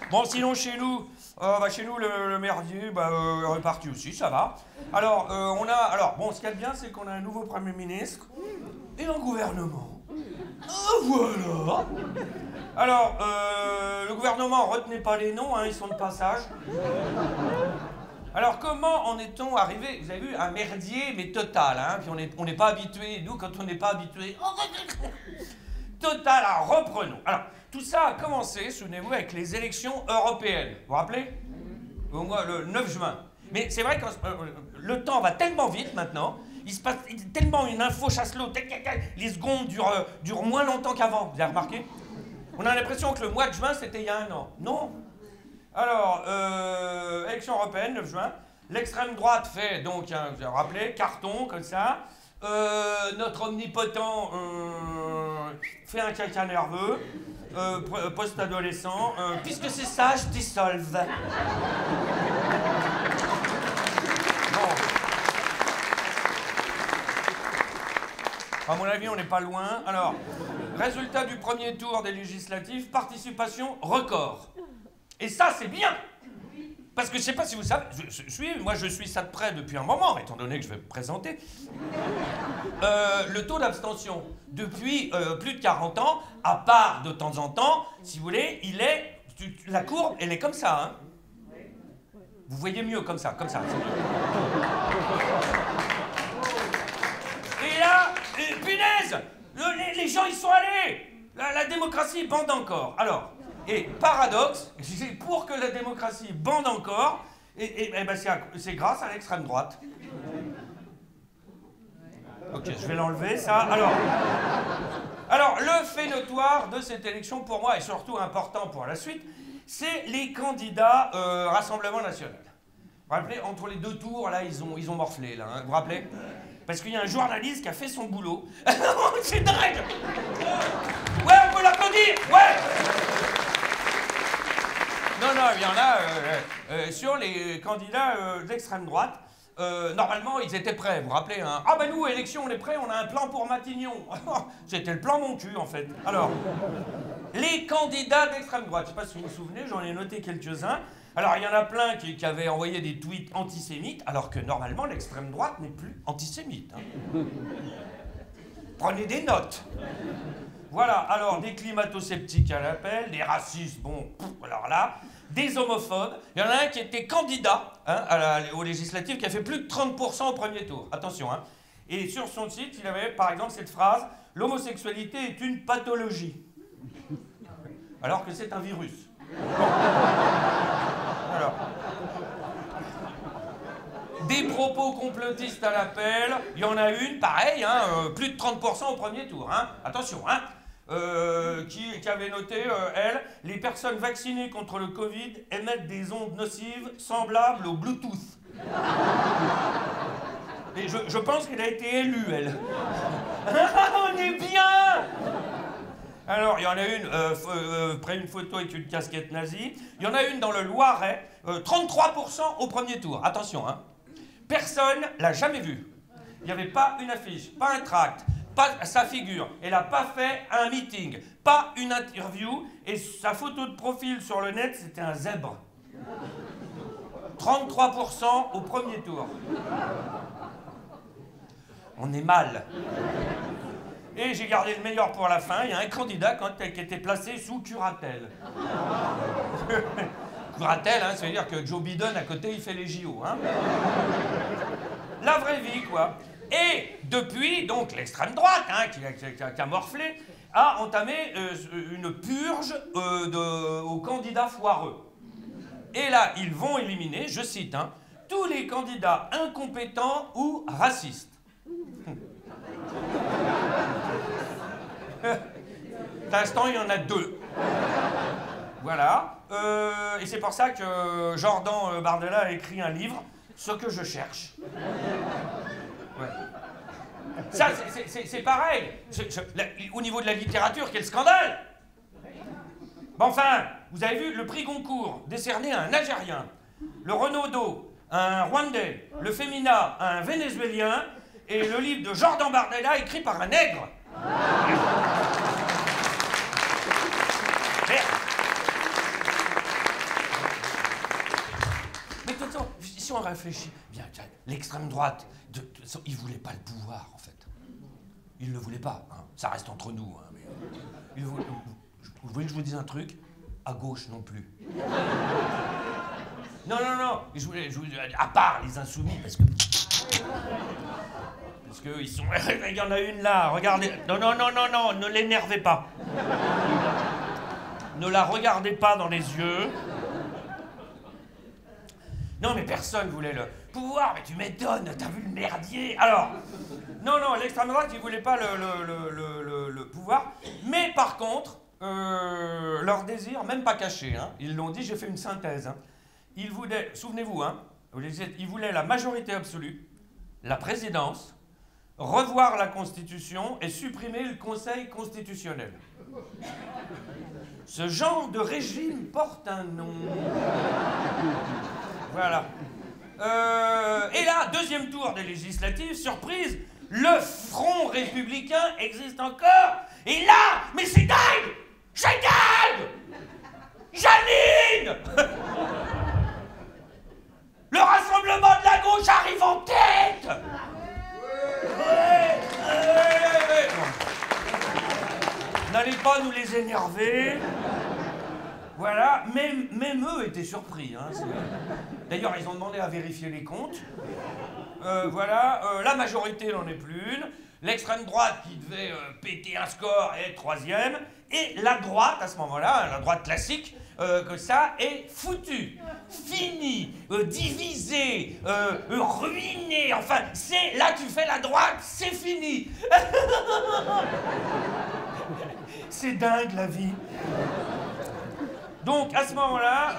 Bon, sinon chez nous, le merdier, reparti aussi, ça va. Alors, bon, ce qu'il y a de bien, c'est qu'on a un nouveau Premier ministre et un gouvernement. Voilà. Alors, le gouvernement, retenez pas les noms, hein, ils sont de passage. Alors, comment en est-on arrivé? Vous avez vu, un merdier, mais total, hein, puis on n'est pas habitué, nous, quand on n'est pas habitué... Total, alors reprenons. Alors, tout ça a commencé, souvenez-vous, avec les élections européennes. Vous vous rappelez? Le 9 juin. Mais c'est vrai que le temps va tellement vite maintenant, il se passe tellement une info chasse-l'eau, les secondes durent moins longtemps qu'avant, vous avez remarqué? On a l'impression que le mois de juin, c'était il y a un an. Non. Alors, élection européenne, 9 juin, l'extrême droite fait donc, vous avez rappelé, carton, comme ça. Notre omnipotent fait un caca nerveux, post-adolescent. Puisque c'est ça, je dissolve. Bon. À mon avis, on n'est pas loin. Alors, résultat du premier tour des législatives, participation record. Et ça, c'est bien. Parce que je ne sais pas si vous savez, moi je suis ça de près depuis un moment, étant donné que je vais me présenter. Le taux d'abstention, depuis plus de 40 ans, à part de temps en temps, si vous voulez, la courbe, elle est comme ça. Hein. Vous voyez mieux comme ça, Et là, punaise, les gens y sont allés. La démocratie bande encore. Alors, et paradoxe, c'est pour que la démocratie bande encore, ben c'est grâce à l'extrême droite. Ok, je vais l'enlever, ça. Alors, le fait notoire de cette élection, pour moi, et surtout important pour la suite, c'est les candidats Rassemblement National. Vous vous rappelez, entre les deux tours, là, ils ont morflé, là, hein, vous vous rappelez? Parce qu'il y a un journaliste qui a fait son boulot. C'est dingue! Ouais, on peut l'applaudir! Ouais! Non, il y en a sur les candidats d'extrême droite. Normalement, ils étaient prêts, vous vous rappelez, hein? Ah ben nous, élection, on est prêts, on a un plan pour Matignon. C'était le plan mon cul, en fait. Alors, les candidats d'extrême droite, je ne sais pas si vous vous souvenez, j'en ai noté quelques-uns. Alors, il y en a plein qui avaient envoyé des tweets antisémites, alors que normalement, l'extrême droite n'est plus antisémite. Hein. Prenez des notes. Voilà, alors des climato-sceptiques à l'appel, des racistes, bon, alors là, des homophobes. Il y en a un qui était candidat aux législatives, qui a fait plus de 30% au premier tour. Attention, hein. Et sur son site, il avait par exemple cette phrase « L'homosexualité est une pathologie ». Alors que c'est un virus. Alors. Des propos complotistes à l'appel, il y en a une, pareil, hein, plus de 30% au premier tour. Hein. Attention, hein. Qui avait noté, elle, les personnes vaccinées contre le Covid émettent des ondes nocives semblables au Bluetooth. Et je pense qu'elle a été élue, elle. On est bien! Alors, il y en a une, près une photo avec une casquette nazie. Il y en a une dans le Loiret, 33% au premier tour. Attention, hein. Personne l'a jamais vue. Il n'y avait pas une affiche, pas un tract, pas sa figure. Elle n'a pas fait un meeting, pas une interview. Et sa photo de profil sur le net, c'était un zèbre. 33% au premier tour. On est mal. Et j'ai gardé le meilleur pour la fin. Il y a un candidat qui était placé sous curatelle. Curatelle, hein, ça veut dire que Joe Biden, à côté, il fait les JO. Hein. La vraie vie, quoi. Et depuis, donc, l'extrême droite, hein, qui a morflé, a entamé une purge aux candidats foireux. Et là, ils vont éliminer, je cite, hein, tous les candidats incompétents ou racistes. Pour l'instant, il y en a 2. Voilà. Et c'est pour ça que Jordan Bardella a écrit un livre, Ce que je cherche. Ouais. Ça, c'est pareil. Au niveau de la littérature, quel scandale! Bon, enfin, vous avez vu le prix Goncourt, décerné à un Algérien, le Renaudot, un Rwandais, le Femina, un Vénézuélien, et le livre de Jordan Bardella, écrit par un nègre. Mais de toute façon, si on réfléchit, bien, l'extrême droite, ils ne voulaient pas le pouvoir, en fait. Ils ne le voulaient pas. Hein. Ça reste entre nous. Hein, mais, vous voulez que je vous dise un truc? À gauche non plus. Non. À part les insoumis, parce que ils sont... Il y en a une là, regardez. Non, ne l'énervez pas. Ne la regardez pas dans les yeux. Non, mais personne voulait le pouvoir, mais tu m'étonnes, t'as vu le merdier. Alors, non, l'extrême droite, ils voulaient pas le pouvoir, mais par contre, leur désir, même pas caché, hein, ils l'ont dit, j'ai fait une synthèse, hein, ils voulaient, souvenez-vous, hein, ils voulaient la majorité absolue, la présidence, revoir la Constitution et supprimer le Conseil constitutionnel. Ce genre de régime porte un nom. Voilà. Et là, deuxième tour des législatives, surprise, le Front républicain existe encore. Et là, mais c'est dingue! Génial! Janine! Le Rassemblement de la gauche arrive en tête! N'allez pas nous les énerver. Voilà, même eux étaient surpris. Hein, d'ailleurs, ils ont demandé à vérifier les comptes. Voilà, la majorité n'en est plus une. L'extrême droite qui devait péter un score est troisième. Et la droite, à ce moment-là, la droite classique, que ça est foutu, fini, divisé, ruiné. Enfin, c'est là tu fais la droite, c'est fini. C'est dingue la vie. Donc à ce moment-là,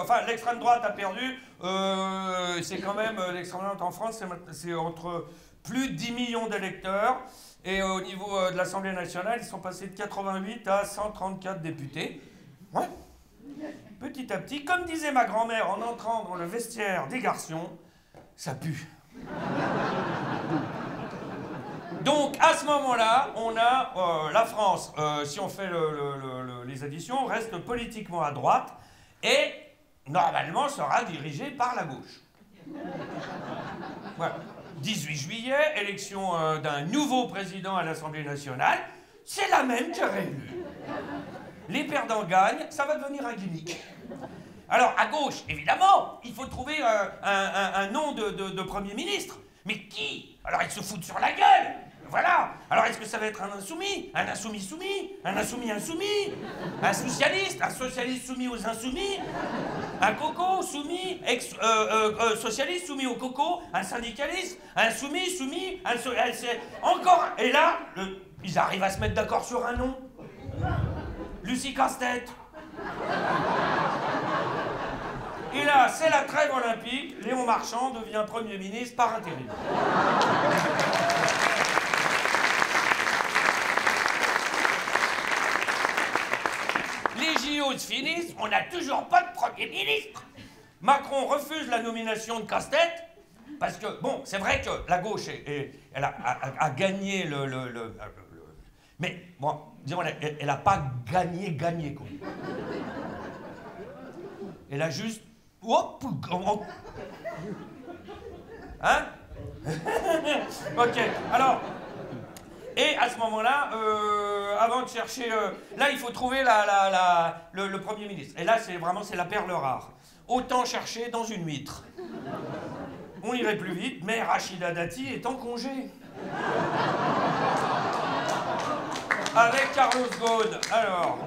enfin l'extrême droite a perdu. C'est quand même l'extrême droite en France, c'est entre plus de 10 millions d'électeurs. Et au niveau de l'Assemblée nationale, ils sont passés de 88 à 134 députés. Ouais. Petit à petit, comme disait ma grand-mère en entrant dans le vestiaire des garçons, ça pue. Donc à ce moment-là, on a la France, si on fait les additions, reste politiquement à droite et normalement sera dirigée par la gauche. Voilà. 18 juillet, élection d'un nouveau président à l'Assemblée nationale, c'est la même qui est réélue. Les perdants gagnent, ça va devenir un gimmick. Alors, à gauche, évidemment, il faut trouver un nom de Premier ministre. Mais qui? Alors, ils se foutent sur la gueule. Voilà. Alors, est-ce que ça va être un insoumis? Un insoumis soumis? Un insoumis insoumis? Un socialiste soumis aux insoumis? Un coco soumis, socialiste soumis au coco? Un syndicaliste? Un soumis, encore. Et là, ils arrivent à se mettre d'accord sur un nom. Lucie Casse-Tête. Et là, c'est la trêve olympique. Léon Marchand devient Premier ministre par intérim. Les JO se finissent, on n'a toujours pas de Premier ministre. Macron refuse la nomination de Casse-Tête, parce que, bon, c'est vrai que la gauche, elle a gagné mais, bon, disons, elle n'a pas gagné, quoi. Elle a juste... Hop, hein? Ok, alors... Et à ce moment-là, avant de chercher... là, il faut trouver le Premier ministre. Et là, c'est la perle rare. Autant chercher dans une huître. On irait plus vite, mais Rachida Dati est en congé. Avec Carlos Ghosn. Alors...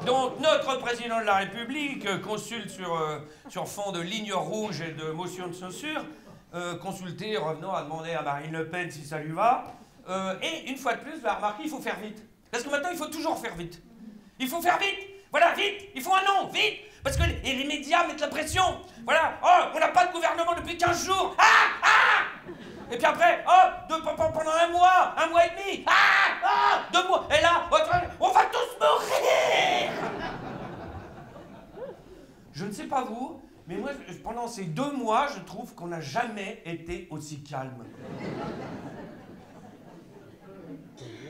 Donc, notre président de la République consulte sur fond de lignes rouges et de motions de censure, consulté, revenant à demander à Marine Le Pen si ça lui va. Et une fois de plus, va remarquer, il faut faire vite. Parce que maintenant, il faut toujours faire vite. Il faut faire vite. Voilà, vite. Il faut un nom, vite. Parce que les médias mettent la pression. Voilà. Oh, on n'a pas de gouvernement depuis 15 jours. Et puis après, pendant un mois et demi. 2 mois. Et là, on va tous mourir. Je ne sais pas vous, mais moi, pendant ces 2 mois, je trouve qu'on n'a jamais été aussi calme.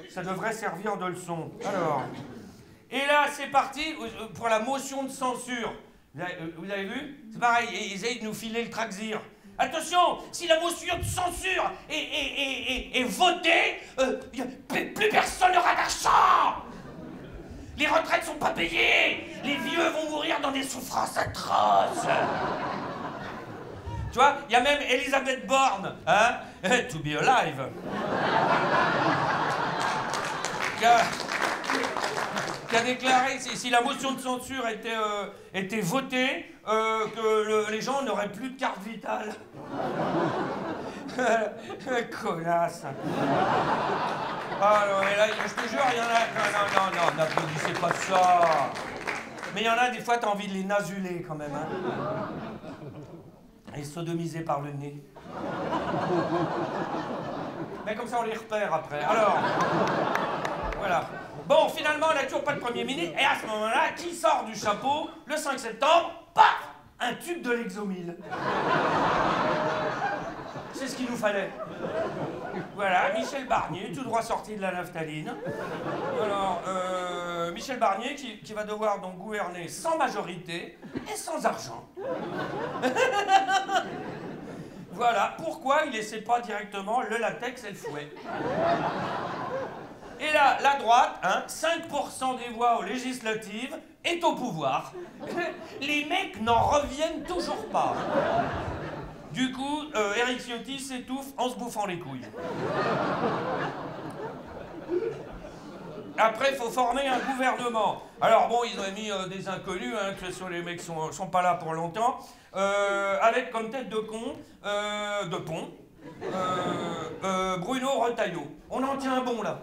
Ça devrait servir de leçon. Alors, et là, c'est parti pour la motion de censure. Vous avez vu? C'est pareil, ils essayent de nous filer le Traxir. Attention, si la motion de censure est votée, plus personne n'aura d'argent. Les retraites sont pas payées. Les vieux vont mourir dans des souffrances atroces. Tu vois, il y a même Elisabeth Borne, hein, to be alive. Qui a déclaré, si la motion de censure était votée, que les gens n'auraient plus de carte vitale. Connasse. Ah non, mais là, je te jure, il y en a... Non, n'applaudissez pas ça. Mais il y en a, des fois, t'as envie de les nasuler, quand même, hein. Et sodomiser par le nez. Mais comme ça, on les repère après. Alors, voilà. Bon, finalement, on n'a toujours pas de Premier ministre. Et à ce moment-là, qui sort du chapeau le 5 septembre? Paf! Un tube de l'Exomil. C'est ce qu'il nous fallait. Voilà, Michel Barnier, tout droit sorti de la naphtaline. Alors, Michel Barnier qui va devoir donc gouverner sans majorité et sans argent. Voilà, pourquoi il essaie pas directement le latex et le fouet. Et là, la droite, hein, 5% des voix aux législatives, est au pouvoir. Les mecs n'en reviennent toujours pas. Du coup, Éric Ciotti s'étouffe en se bouffant les couilles. Après, il faut former un gouvernement. Alors bon, ils ont mis des inconnus, hein, que les mecs sont pas là pour longtemps, avec comme tête de con, de pont, Bruno Retailleau. On en tient un bon, là.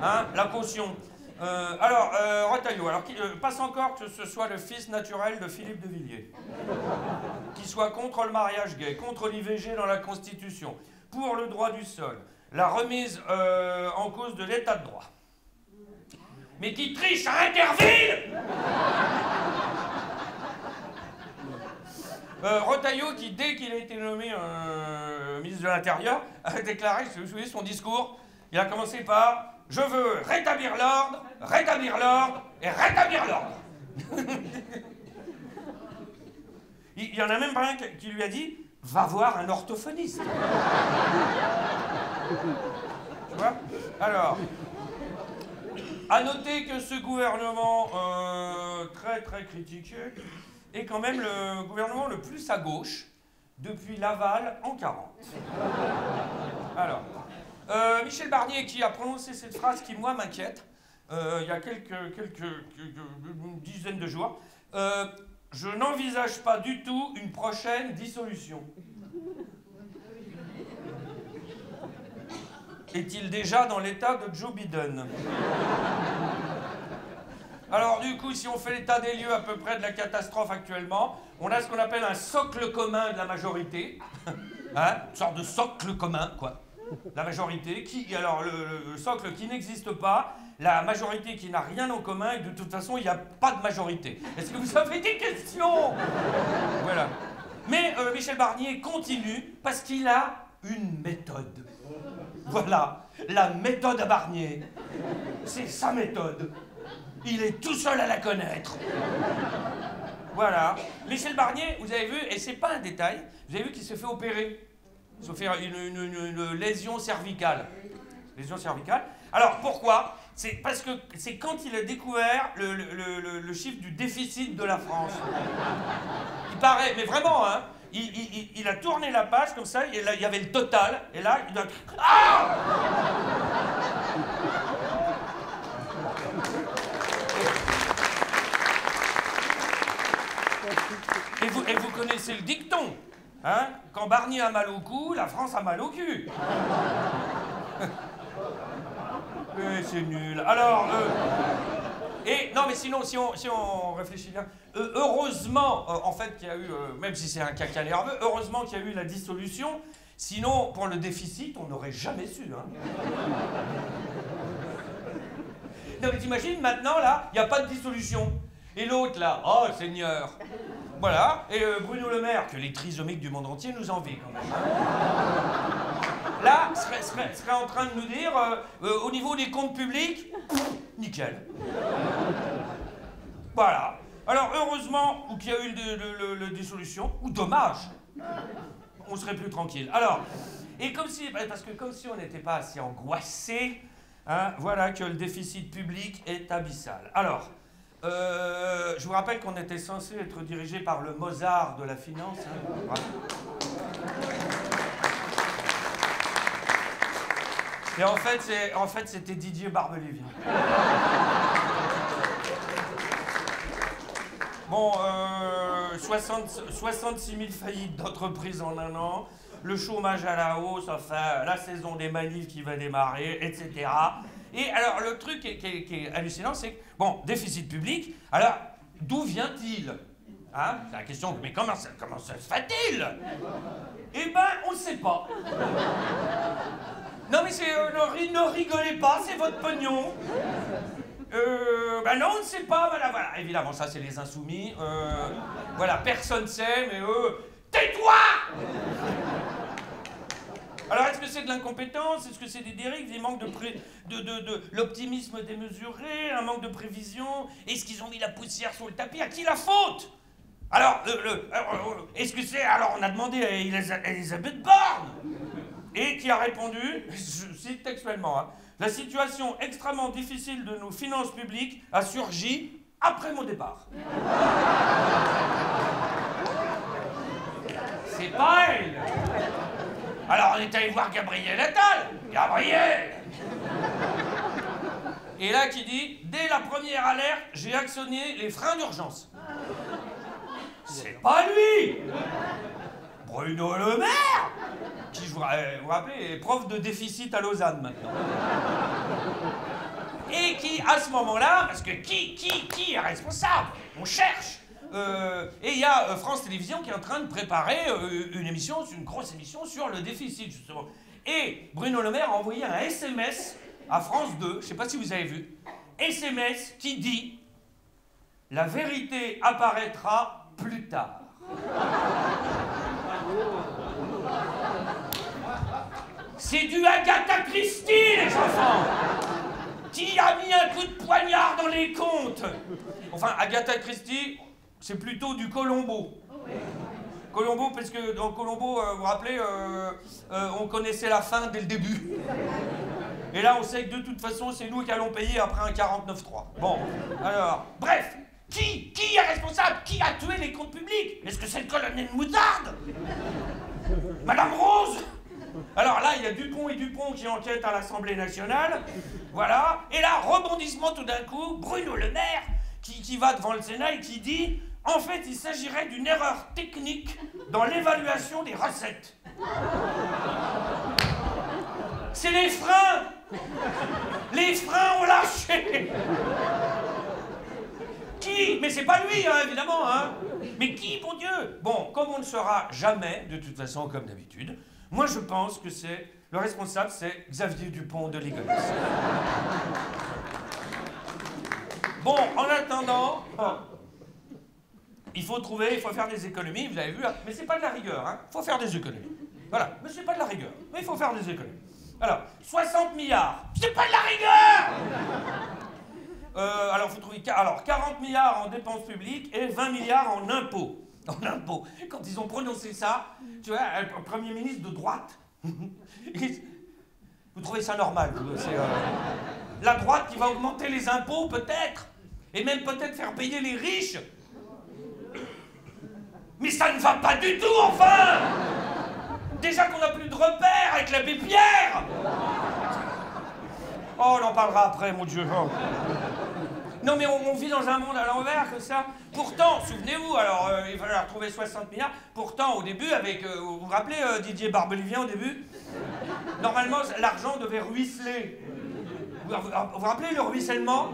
Hein, la caution. Alors, Retailleau, alors, passe encore que ce soit le fils naturel de Philippe de Villiers. Qui soit contre le mariage gay, contre l'IVG dans la Constitution, pour le droit du sol, la remise en cause de l'état de droit. Mais qui triche à Interville. Retailleau qui, dès qu'il a été nommé ministre de l'Intérieur, a déclaré, si vous vous souvenez son discours, il a commencé par « Je veux rétablir l'ordre et rétablir l'ordre ». Il y en a même pas un qui lui a dit « Va voir un orthophoniste ». Tu vois? Alors, à noter que ce gouvernement très très critiqué est quand même le gouvernement le plus à gauche depuis Laval en 40. Alors, Michel Barnier qui a prononcé cette phrase qui, moi, m'inquiète, il y a une dizaine de jours, je n'envisage pas du tout une prochaine dissolution. Est-il déjà dans l'état de Joe Biden? Alors du coup, si on fait l'état des lieux à peu près de la catastrophe actuellement, on a ce qu'on appelle un socle commun de la majorité, hein, une sorte de socle commun, quoi. La majorité, alors le socle qui n'existe pas, la majorité qui n'a rien en commun, et de toute façon, il n'y a pas de majorité. Est-ce que vous avez des questions? Voilà. Mais Michel Barnier continue parce qu'il a une méthode. Voilà, la méthode à Barnier. C'est sa méthode. Il est tout seul à la connaître. Voilà. Michel Barnier, vous avez vu, et c'est pas un détail, vous avez vu qu'il s'est fait opérer. Il s'est fait une lésion cervicale. Lésion cervicale. Alors pourquoi? C'est parce que c'est quand il a découvert le chiffre du déficit de la France. Il paraît, mais vraiment, hein, il a tourné la page comme ça, et là, il y avait le total, et là, il a... Ah! Et vous connaissez le dicton, hein? Quand Barnier a mal au cou, la France a mal au cul. C'est nul. Alors, non, mais sinon, si on réfléchit bien, heureusement, en fait, qu'il y a eu, même si c'est un caca nerveux, heureusement qu'il y a eu la dissolution, sinon, pour le déficit, on n'aurait jamais su, hein. Non, mais t'imagines, maintenant, là, il n'y a pas de dissolution. Et l'autre, là, oh, Seigneur. Voilà, et Bruno Le Maire, que les trisomiques du monde entier nous envient, quand même. Hein. Là, serait en train de nous dire, au niveau des comptes publics, nickel. Voilà. Alors, heureusement, qu'il y a eu la dissolution, ou dommage, on serait plus tranquille. Alors, et comme si on n'était pas assez angoissé, hein, voilà que le déficit public est abyssal. Alors, je vous rappelle qu'on était censé être dirigé par le Mozart de la finance. Hein. Voilà. Et en fait, c'était Didier Barbelivien. Bon, 66 000 faillites d'entreprises en un an, le chômage à la hausse, enfin, la saison des manifs qui va démarrer, etc. Et alors, le truc qui est hallucinant, c'est que, bon, déficit public, alors, d'où vient-il? Hein? C'est la question, mais comment ça se fait-il? Eh ben, on ne sait pas. Non mais c'est... ne rigolez pas, c'est votre pognon. Ben non, on ne sait pas, voilà, évidemment, ça c'est les insoumis. Voilà, personne ne sait, mais tais-toi! Alors, est-ce que c'est de l'incompétence? Est-ce que c'est des dérives, des manques de l'optimisme démesuré, un manque de prévision? Est-ce qu'ils ont mis la poussière sur le tapis? À qui la faute? Alors, est-ce que c'est... Alors, on a demandé à Elisabeth Borne, et qui a répondu, je cite textuellement, hein, la situation extrêmement difficile de nos finances publiques a surgi après mon départ. C'est pas elle. Alors on est allé voir Gabriel Attal. Gabriel. Et là qui dit, dès la première alerte, j'ai actionné les freins d'urgence. C'est pas lui. Bruno Le Maire, qui, vous vous rappelez, est prof de déficit à Lausanne maintenant. Et qui, à ce moment-là, parce que qui est responsable? On cherche. Et il y a France Télévisions qui est en train de préparer une grosse émission sur le déficit, justement. Et Bruno Le Maire a envoyé un SMS à France 2, je ne sais pas si vous avez vu, SMS qui dit « La vérité apparaîtra plus tard ». C'est du Agatha Christie, les enfants! Qui a mis un coup de poignard dans les comptes? Enfin, Agatha Christie, c'est plutôt du Colombo. Colombo, parce que dans Colombo, vous vous rappelez, on connaissait la fin dès le début. Et là, on sait que de toute façon, c'est nous qui allons payer après un 49-3. Bon, alors, bref, qui est responsable? Qui a tué les comptes publics? Est-ce que c'est le colonel Moutarde? Madame Rose? Alors là, il y a Dupont et Dupont qui enquêtent à l'Assemblée nationale, voilà. Et là, rebondissement tout d'un coup, Bruno Le Maire, qui va devant le Sénat et qui dit « En fait, il s'agirait d'une erreur technique dans l'évaluation des recettes. » C'est les freins! Les freins ont lâché! Qui? Mais c'est pas lui, hein, évidemment, hein. Mais qui, mon Dieu? Bon, comme on ne saura jamais, de toute façon, comme d'habitude, moi je pense que le responsable, c'est Xavier Dupont de Ligonnès. Bon, en attendant, il faut faire des économies, vous avez vu, hein, mais c'est pas de la rigueur, hein. Il faut faire des économies. Voilà, mais c'est pas de la rigueur, mais il faut faire des économies. Alors, 60 milliards, c'est pas de la rigueur! Alors, il faut trouver 40 milliards en dépenses publiques et 20 milliards en impôts. En impôts. Quand ils ont prononcé ça, tu vois, un Premier ministre de droite, vous trouvez ça normal? La droite qui va augmenter les impôts, peut-être, et même peut-être faire payer les riches. Mais ça ne va pas du tout, enfin! Déjà qu'on n'a plus de repères avec l'abbé Pierre! Oh, on en parlera après, mon Dieu. Oh. Non, mais on vit dans un monde à l'envers, que ça. Pourtant, souvenez-vous, alors, il fallait retrouver 60 milliards. Pourtant, au début, avec... vous vous rappelez Didier Barbelivien, au début? Normalement, l'argent devait ruisseler. Vous vous rappelez le ruissellement?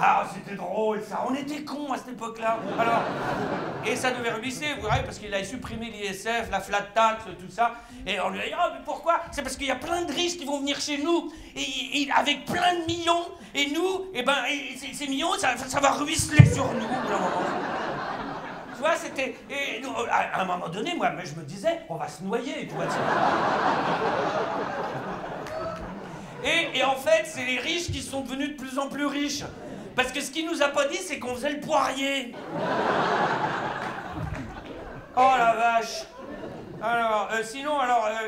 Ah, c'était drôle, ça. On était cons à cette époque-là. Alors, et ça devait ruisseler, vous voyez, parce qu'il avait supprimé l'ISF, la flat tax, tout ça. Et on lui a dit, oh, mais pourquoi? C'est parce qu'il y a plein de riches qui vont venir chez nous, et avec plein de millions. Et nous, ces millions, ça va ruisseler sur nous. Tu vois, c'était... Et à un moment donné, moi, je me disais, on va se noyer, tu vois. Et en fait, c'est les riches qui sont devenus de plus en plus riches. Parce que ce qu'il nous a pas dit, c'est qu'on faisait le poirier. Oh la vache. Alors, sinon,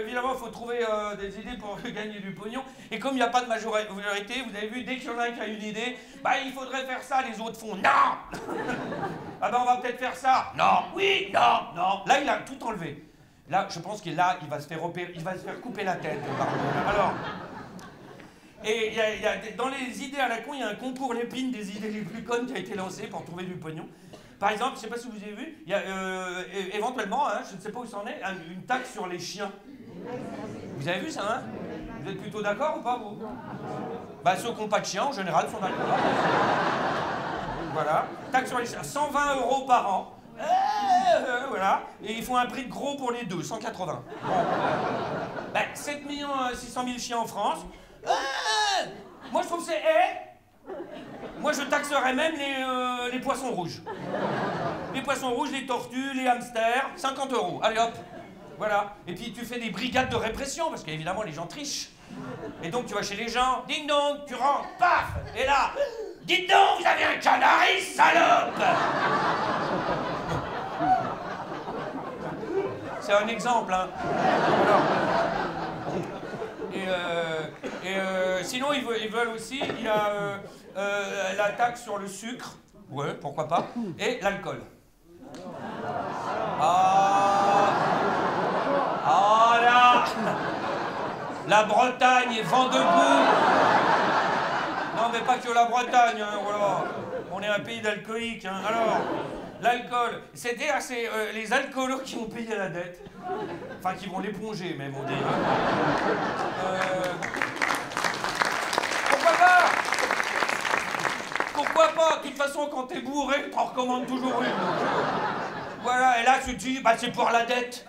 évidemment, il faut trouver des idées pour gagner du pognon. Et comme il n'y a pas de majorité, vous avez vu, dès qu'il y en a un qui a une idée, bah il faudrait faire ça, les autres font non. Ah ben on va peut-être faire ça. Non, oui, non, non. Là, il a tout enlevé. Là, je pense qu'il va se faire opérer, il va se faire couper la tête. Alors... Et dans les idées à la con, il y a un concours Lépine des idées les plus connes qui a été lancé pour trouver du pognon. Par exemple, je ne sais pas si vous avez vu, il y a éventuellement, hein, je ne sais pas où c'en est, une taxe sur les chiens. Vous avez vu ça, hein? Vous êtes plutôt d'accord ou pas, vous? Bah, ceux qui n'ont pas de chiens, en général, sont d'accord. Voilà. Taxe sur les chiens, 120 € par an. Voilà. Et ils font un prix de gros pour les deux, 180. Bon. Ben, 7 600 000 chiens en France. Moi, je trouve que c'est... Moi, je taxerais même les poissons rouges. Les poissons rouges, les tortues, les hamsters, 50 €. Allez, hop. Voilà. Et puis, tu fais des brigades de répression, parce qu'évidemment, les gens trichent. Et donc, tu vas chez les gens, ding dong, tu rentres, paf. Et là, dites donc, vous avez un canari, salope. C'est un exemple, hein. Sinon, ils veulent aussi, il y a la taxe sur le sucre, ouais, pourquoi pas, et l'alcool. Ah là, la Bretagne est vent debout. Non, mais pas que la Bretagne, hein, voilà. On est un pays d'alcooliques, hein. Alors, l'alcool, c'est les alcoolos qui vont payer la dette. Enfin, qui vont l'éponger, même, on dit. Pourquoi pas? Pourquoi pas? De toute façon, quand t'es bourré, t'en recommandes toujours une. Donc, voilà, et là, tu te dis, bah, c'est pour la dette.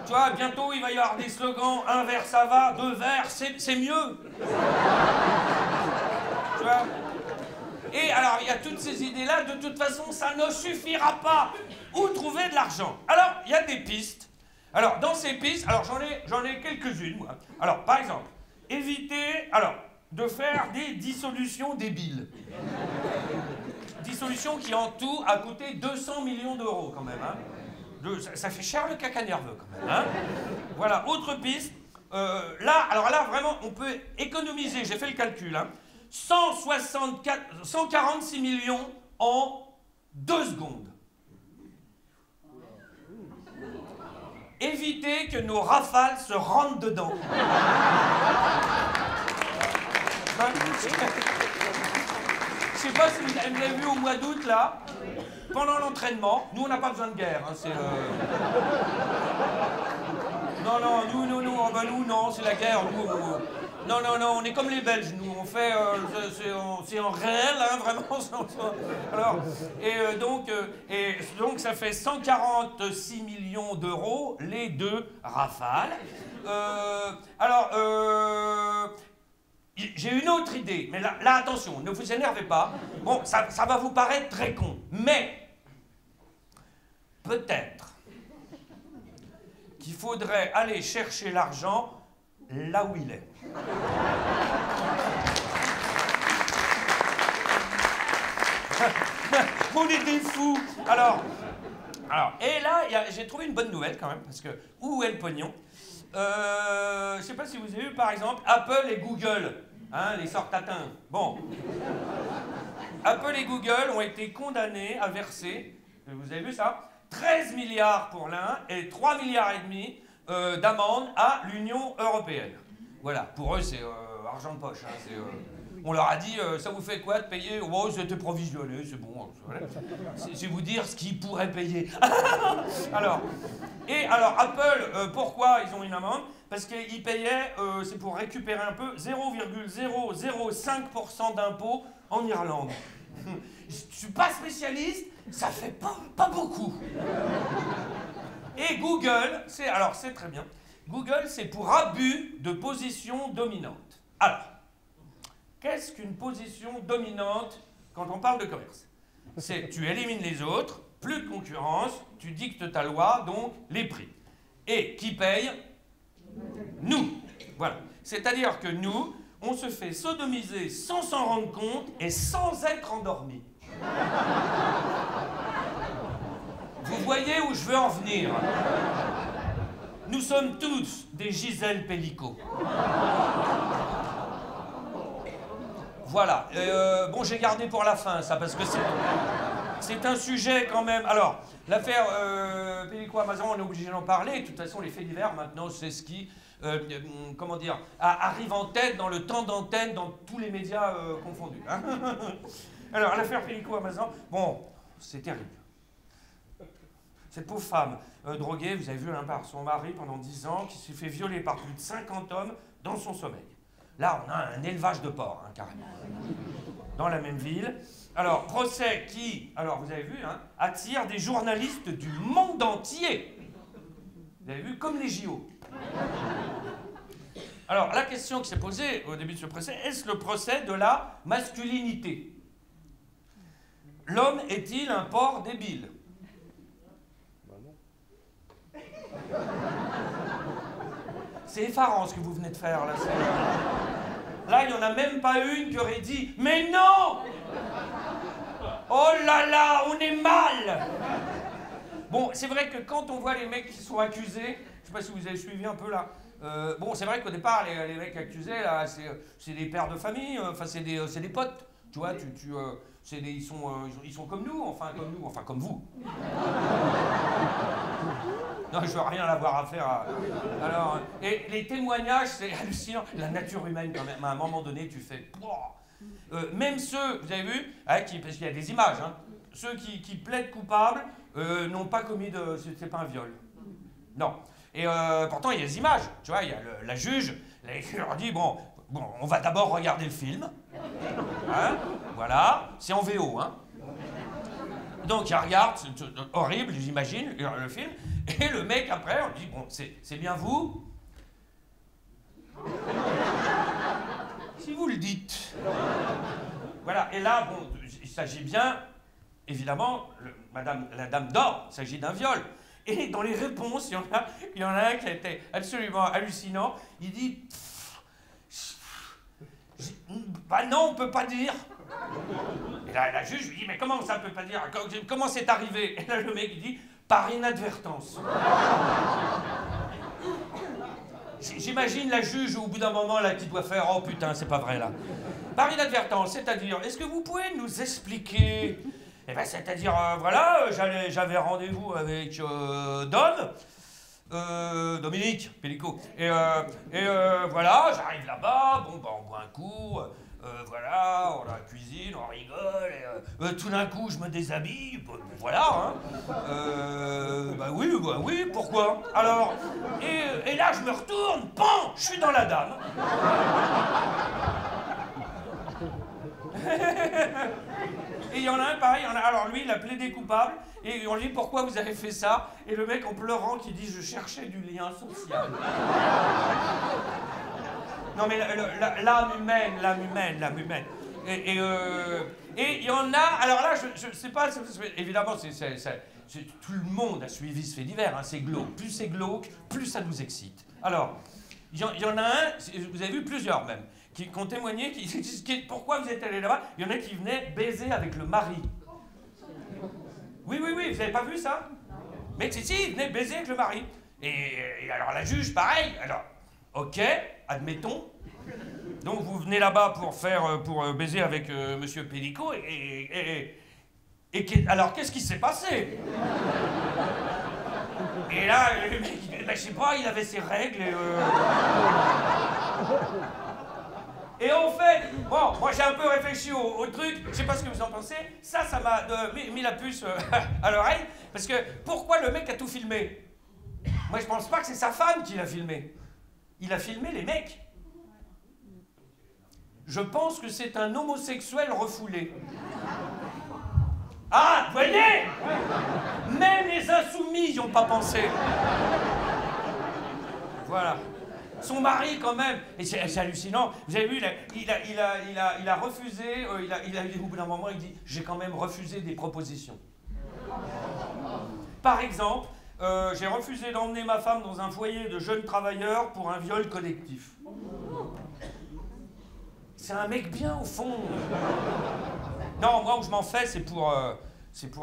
Tu vois, bientôt, il va y avoir des slogans, 1 verre, ça va, 2 verres, c'est mieux. Tu vois? Et alors, il y a toutes ces idées-là, de toute façon, ça ne suffira pas. Où trouver de l'argent? Alors, il y a des pistes. Alors, dans ces pistes, alors j'en ai quelques-unes, moi. Alors, par exemple, éviter, alors, de faire des dissolutions débiles. Dissolutions qui, en tout, a coûté 200 millions d'euros, quand même, hein. Ça fait cher le caca nerveux, quand même, hein. Voilà, autre piste. Alors là, vraiment, on peut économiser, j'ai fait le calcul, hein. 146 millions en 2 secondes. Éviter que nos rafales se rentrent dedans. Je sais pas si vous l'avez vu au mois d'août, là, pendant l'entraînement. Nous, on n'a pas besoin de guerre. Hein, Non, nous, non, c'est la guerre. Nous, non, on est comme les Belges, nous, on fait, c'est en réel, hein, vraiment. Alors, donc, ça fait 146 millions d'euros, les 2 rafales. J'ai une autre idée, mais là, attention, ne vous énervez pas. Bon, ça va vous paraître très con, mais peut-être qu'il faudrait aller chercher l'argent là où il est. On est des fous. Alors, et là, j'ai trouvé une bonne nouvelle quand même, parce que où est le pognon? Je sais pas si vous avez vu, par exemple, Apple et Google, hein, les sortatins. Bon, Apple et Google ont été condamnés à verser, vous avez vu ça, 13 milliards pour l'un et 3,5 milliards d'amende à l'Union européenne. Voilà, pour eux, c'est argent de poche. Hein, on leur a dit, ça vous fait quoi de payer? Oh, c'était provisionné, c'est bon. C'est vous dire ce qu'ils pourraient payer. Alors, Apple, pourquoi ils ont une amende? Parce qu'ils payaient, c'est pour récupérer un peu, 0,005% d'impôts en Irlande. Je suis pas spécialiste, ça fait pas beaucoup. Et Google, c'est très bien. Google, c'est pour abus de position dominante. Alors, qu'est-ce qu'une position dominante quand on parle de commerce? C'est tu élimines les autres, plus de concurrence, tu dictes ta loi, donc les prix. Et qui paye? Nous. Voilà. C'est-à-dire que nous, on se fait sodomiser sans s'en rendre compte et sans être endormi. Vous voyez où je veux en venir? Nous sommes tous des Gisèle Pellicot. Voilà. Bon, j'ai gardé pour la fin, ça, parce que c'est un sujet quand même. Alors, l'affaire Pellicot-Amazon, on est obligé d'en parler. De toute façon, les faits divers, maintenant, c'est ce qui, arrive en tête dans le temps d'antenne dans tous les médias confondus. Hein. Alors, l'affaire Pellicot-Amazon, bon, c'est terrible. Cette pauvre femme droguée, vous avez vu, hein, par son mari pendant 10 ans, qui s'est fait violer par plus de 50 hommes dans son sommeil. Là, on a un élevage de porcs, hein, carrément. Dans la même ville. Alors, procès qui, alors vous avez vu, hein, attire des journalistes du monde entier. Vous avez vu, comme les JO. Alors, la question qui s'est posée au début de ce procès, est-ce le procès de la masculinité? L'homme est-il un porc débile? C'est effarant ce que vous venez de faire, là. Là, il n'y en a même pas une qui aurait dit « Mais non! Oh là là, on est mal !» Bon, c'est vrai que quand on voit les mecs qui sont accusés, je sais pas si vous avez suivi un peu là, bon, c'est vrai qu'au départ, les mecs accusés, là, c'est des pères de famille, enfin, c'est des potes, tu vois, ils sont comme nous, enfin comme vous. Non, je veux rien avoir à faire à... Alors, et les témoignages, c'est hallucinant. La nature humaine, quand même, à un moment donné, tu fais... même ceux, vous avez vu, hein, parce qu'il y a des images, hein, ceux qui plaident coupables n'ont pas commis de... C'est pas un viol. Non. Et pourtant, il y a des images. Tu vois, il y a la juge, qui leur dit, bon, on va d'abord regarder le film. Hein, voilà. C'est en VO, hein. Donc, il regarde, c'est horrible, j'imagine, le film. Et le mec, après, on dit, bon, c'est bien vous. Si vous le dites. Voilà, et là, bon, il s'agit bien, évidemment, la dame d'or, il s'agit d'un viol. Et dans les réponses, il y en a un qui a été absolument hallucinant. Il dit, bah non, on peut pas dire. Et là, la juge lui dit, mais comment ça peut pas dire? Comment c'est arrivé? Et là, le mec, il dit, par inadvertance. J'imagine la juge au bout d'un moment là qui doit faire, oh putain, c'est pas vrai là. Par inadvertance, c'est-à-dire, est-ce que vous pouvez nous expliquer? Eh ben, c'est-à-dire, voilà, j'avais rendez-vous avec Dominique Pellico. Et voilà, j'arrive là-bas, bon, bah, on boit un coup. Voilà, on a la cuisine, on rigole, et tout d'un coup je me déshabille, voilà, hein. Bah oui, pourquoi? Alors, et là je me retourne, pan, je suis dans la dame. Et il y en a un pareil, alors lui il a plaidé coupable, et on lui dit pourquoi vous avez fait ça, et le mec en pleurant qui dit je cherchais du lien social. Non mais l'âme humaine. Et il y en a, alors là, je sais pas, évidemment, tout le monde a suivi ce fait divers, hein, c'est glauque. Plus c'est glauque, plus ça nous excite. Alors, il y en a un, vous avez vu plusieurs même, qui ont témoigné, qui disent pourquoi vous êtes allé là-bas. Il y en a qui venaient baiser avec le mari. Oui, vous n'avez pas vu ça? Mais si, ils venaient baiser avec le mari. Et alors la juge, pareil, alors... Ok, admettons. Donc vous venez là-bas pour baiser avec Monsieur Pellico alors qu'est-ce qui s'est passé? Et là, le mec, je sais pas, il avait ses règles et en fait, bon, moi j'ai un peu réfléchi au truc, je sais pas ce que vous en pensez, ça m'a mis la puce à l'oreille, parce que pourquoi le mec a tout filmé? Moi je pense pas que c'est sa femme qui l'a filmé. Il a filmé les mecs. Je pense que c'est un homosexuel refoulé. Ah, vous voyez? Même les insoumis n'y ont pas pensé. Voilà. Son mari, quand même, et c'est hallucinant. Vous avez vu, il a refusé, au bout d'un moment, il dit « J'ai quand même refusé des propositions. » Par exemple, j'ai refusé d'emmener ma femme dans un foyer de jeunes travailleurs pour un viol collectif. C'est un mec bien, au fond. Non, moi, où je m'en fais, c'est pour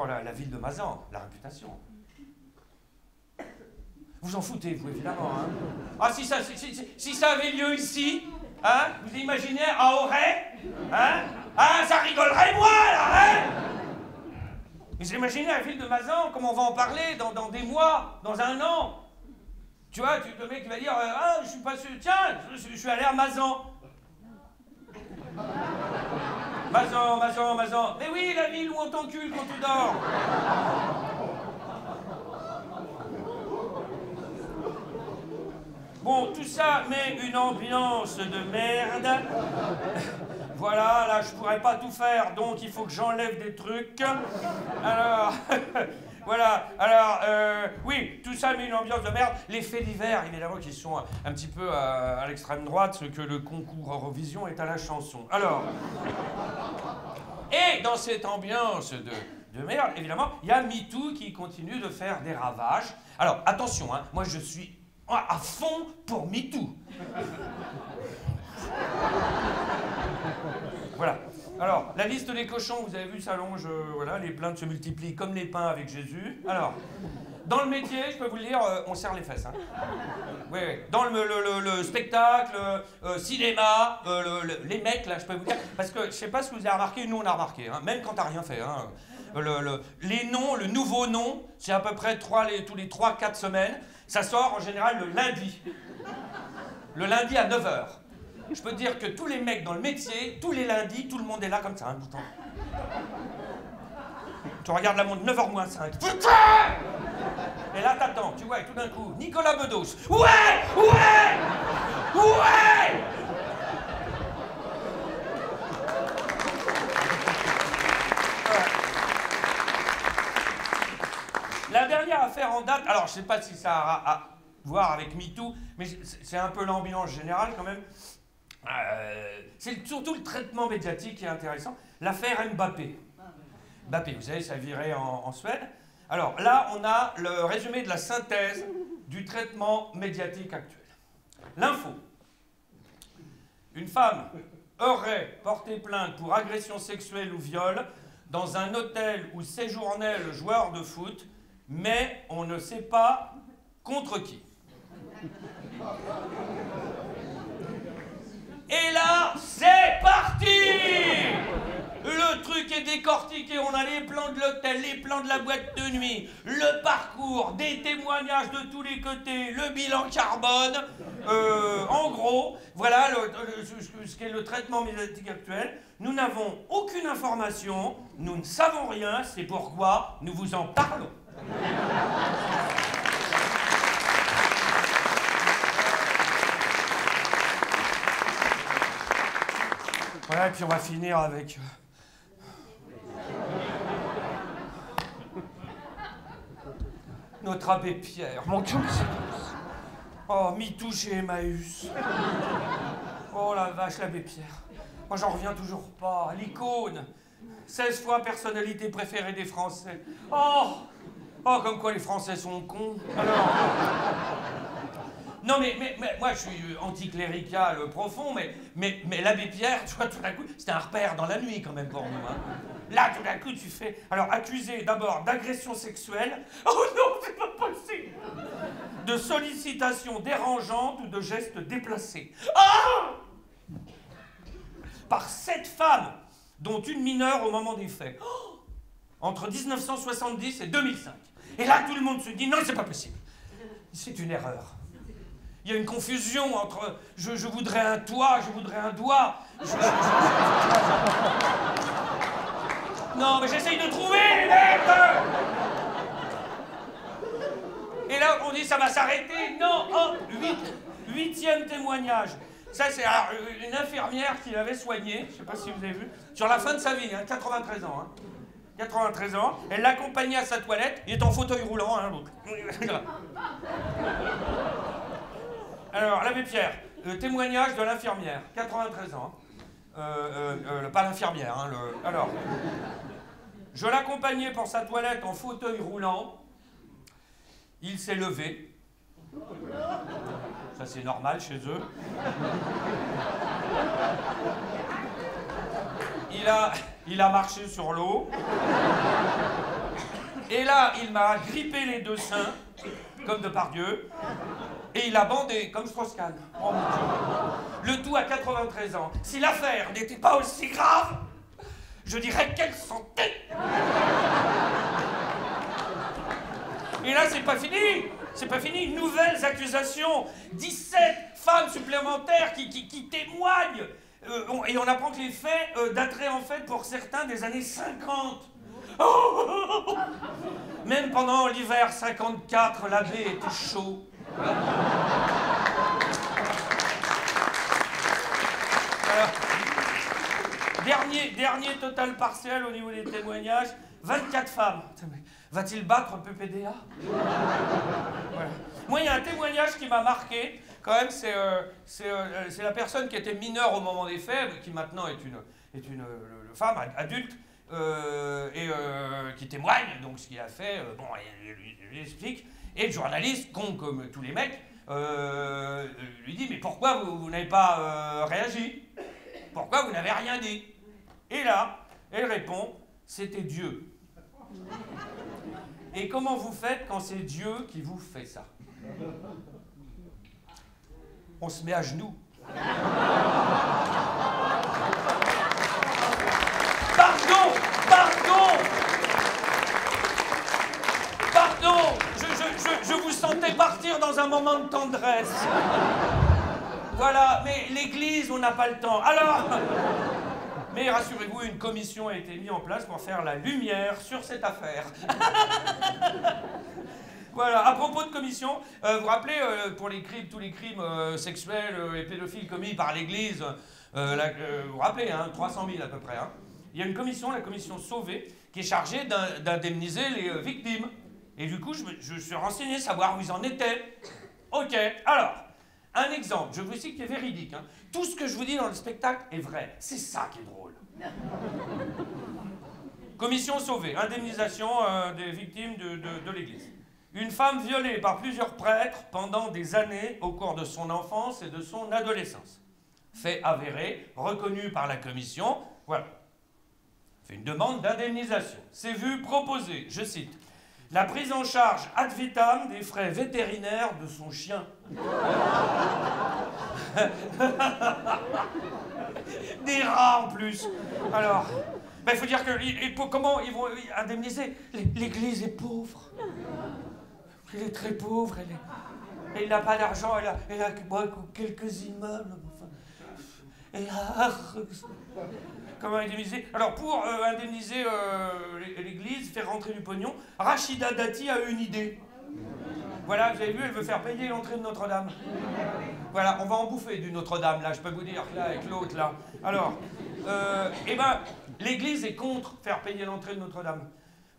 la ville de Mazan, la réputation. Vous en foutez, vous, évidemment. Hein. Ah, si ça avait lieu ici, hein, vous imaginez, à Auray, hein, ah, ça rigolerait, moi, là, hein. Mais vous imaginez la ville de Mazan, comment on va en parler dans des mois, dans un an. Tu vois, le mec va dire, ah, je suis pas sûr, tiens, je suis allé à Mazan. Mazan. Mais oui, la ville où on t'encule quand tu dors. Bon, tout ça met une ambiance de merde. Voilà, là, je pourrais pas tout faire, donc il faut que j'enlève des trucs. Alors, voilà, alors, oui, tout ça met une ambiance de merde. Les faits divers, évidemment, qui sont un petit peu à l'extrême droite, ce que le concours Eurovision est à la chanson. Alors, et dans cette ambiance de merde, évidemment, il y a MeToo qui continue de faire des ravages. Alors, attention, hein, moi je suis à fond pour MeToo. Voilà. Alors, la liste des cochons, vous avez vu, s'allonge, voilà, les plaintes se multiplient comme les pains avec Jésus. Alors, dans le métier, je peux vous le dire, on serre les fesses. Hein. Oui, oui. Dans le spectacle, cinéma, les mecs, là, je peux vous dire, parce que je sais pas si vous avez remarqué, nous on a remarqué, hein, même quand t'as rien fait. Hein, les noms, le nouveau nom, c'est à peu près tous les 3-4 semaines. Ça sort en général le lundi. Le lundi à 9h. Je peux te dire que tous les mecs dans le métier, tous les lundis, tout le monde est là comme ça. Hein, putain. Tu regardes la montre, 9h moins 5. Putain! Et là, t'attends, tu vois, et tout d'un coup, Nicolas Bedos. Ouais! Ouais! Ouais! La dernière affaire en date, alors je sais pas si ça a à voir avec MeToo, mais c'est un peu l'ambiance générale quand même. C'est surtout le traitement médiatique qui est intéressant. L'affaire Mbappé. Mbappé, vous savez, ça virait en Suède. Alors là, on a le résumé de la synthèse du traitement médiatique actuel. L'info. Une femme aurait porté plainte pour agression sexuelle ou viol dans un hôtel où séjournait le joueur de foot, mais on ne sait pas contre qui. Et là, c'est parti! Le truc est décortiqué, on a les plans de l'hôtel, les plans de la boîte de nuit, le parcours, des témoignages de tous les côtés, le bilan carbone. En gros, voilà ce qu'est le traitement médiatique actuel. Nous n'avons aucune information, nous ne savons rien, c'est pourquoi nous vous en parlons. Voilà, et puis on va finir avec... notre abbé Pierre. Mon Dieu, mais c'est... Oh, MeToo chez Emmaüs. Oh la vache, l'abbé Pierre. Moi, j'en reviens toujours pas. L'icône. 16 fois personnalité préférée des Français. Oh, comme quoi les Français sont cons. Alors... Non, mais moi, je suis anticlérical profond, mais l'abbé Pierre, tu vois, tout d'un coup, c'était un repère dans la nuit, quand même, pour nous. Hein. Là, tout d'un coup, tu fais... Alors, accusé d'abord d'agression sexuelle. Oh non, c'est pas possible. De sollicitation dérangeante ou de gestes déplacés. Ah! Par 7 femmes, dont une mineure au moment des faits. Oh! Entre 1970 et 2005. Et là, tout le monde se dit, non, c'est pas possible. C'est une erreur. Il y a une confusion entre je voudrais un toit, je voudrais un doigt. Non, mais j'essaye de trouver, les mecs. Et là, on dit ça va s'arrêter. Non, oh, 8e témoignage. Ça, c'est une infirmière qui l'avait soigné, je sais pas si vous avez vu, sur la fin de sa vie, hein, 93 ans. Hein. 93 ans, elle l'accompagnait à sa toilette, il est en fauteuil roulant, hein, donc. Alors, l'abbé Pierre, le témoignage de l'infirmière, 93 ans. Pas l'infirmière, hein, alors, je l'accompagnais pour sa toilette en fauteuil roulant. Il s'est levé. Ça, c'est normal chez eux. Il a marché sur l'eau. Et là, il m'a grippé les 2 seins, comme Depardieu. Et il a bandé, comme Strauss-Kahn. Oh mon Dieu. Le tout à 93 ans. Si l'affaire n'était pas aussi grave, je dirais qu'elle sentait. Et là, c'est pas fini. C'est pas fini. Nouvelles accusations. 17 femmes supplémentaires qui témoignent. Et on apprend que les faits dateraient en fait pour certains des années 50. Même pendant l'hiver 54, l'abbé était chaud. Dernier total partiel au niveau des témoignages, 24 femmes. Va-t-il battre PPDA? Voilà. Moi, il y a un témoignage qui m'a marqué, quand même, c'est la personne qui était mineure au moment des faits, qui maintenant est une femme adulte, qui témoigne, donc ce qu'il a fait, bon, il explique, et le journaliste, con comme tous les mecs, lui dit, mais pourquoi vous n'avez pas réagi? Pourquoi vous n'avez rien dit? Et là, elle répond, c'était Dieu. Et comment vous faites quand c'est Dieu qui vous fait ça? On se met à genoux. Pardon! Je vous sentais partir dans un moment de tendresse. Voilà, mais l'église, on n'a pas le temps. Alors, mais rassurez-vous, une commission a été mise en place pour faire la lumière sur cette affaire. Voilà, à propos de commission, vous vous rappelez, pour les crimes, tous les crimes sexuels et pédophiles commis par l'église, vous vous rappelez, hein, 300 000 à peu près, hein. Il y a une commission, la commission Sauvé, qui est chargée d'indemniser les victimes. Et du coup, je suis renseigné, savoir où ils en étaient. Ok, alors, un exemple, je vous dis qui est véridique. Hein. Tout ce que je vous dis dans le spectacle est vrai. C'est ça qui est drôle. Commission Sauvé, indemnisation des victimes de l'église. Une femme violée par plusieurs prêtres pendant des années au cours de son enfance et de son adolescence. Fait avéré, reconnu par la commission, voilà. Fait une demande d'indemnisation. C'est vu proposer, je cite, la prise en charge ad vitam des frais vétérinaires de son chien. Des rats en plus. Alors, ben, il faut dire que comment ils vont indemniser? L'église est pauvre. Elle est très pauvre. Elle n'a pas d'argent. Elle a quelques immeubles. Comment indemniser? Alors, pour indemniser l'église, faire rentrer du pognon, Rachida Dati a eu une idée. Voilà, vous avez vu, elle veut faire payer l'entrée de Notre-Dame. Voilà, on va en bouffer du Notre-Dame, là, je peux vous dire, là, avec l'autre, là. Alors, eh ben, l'église est contre faire payer l'entrée de Notre-Dame.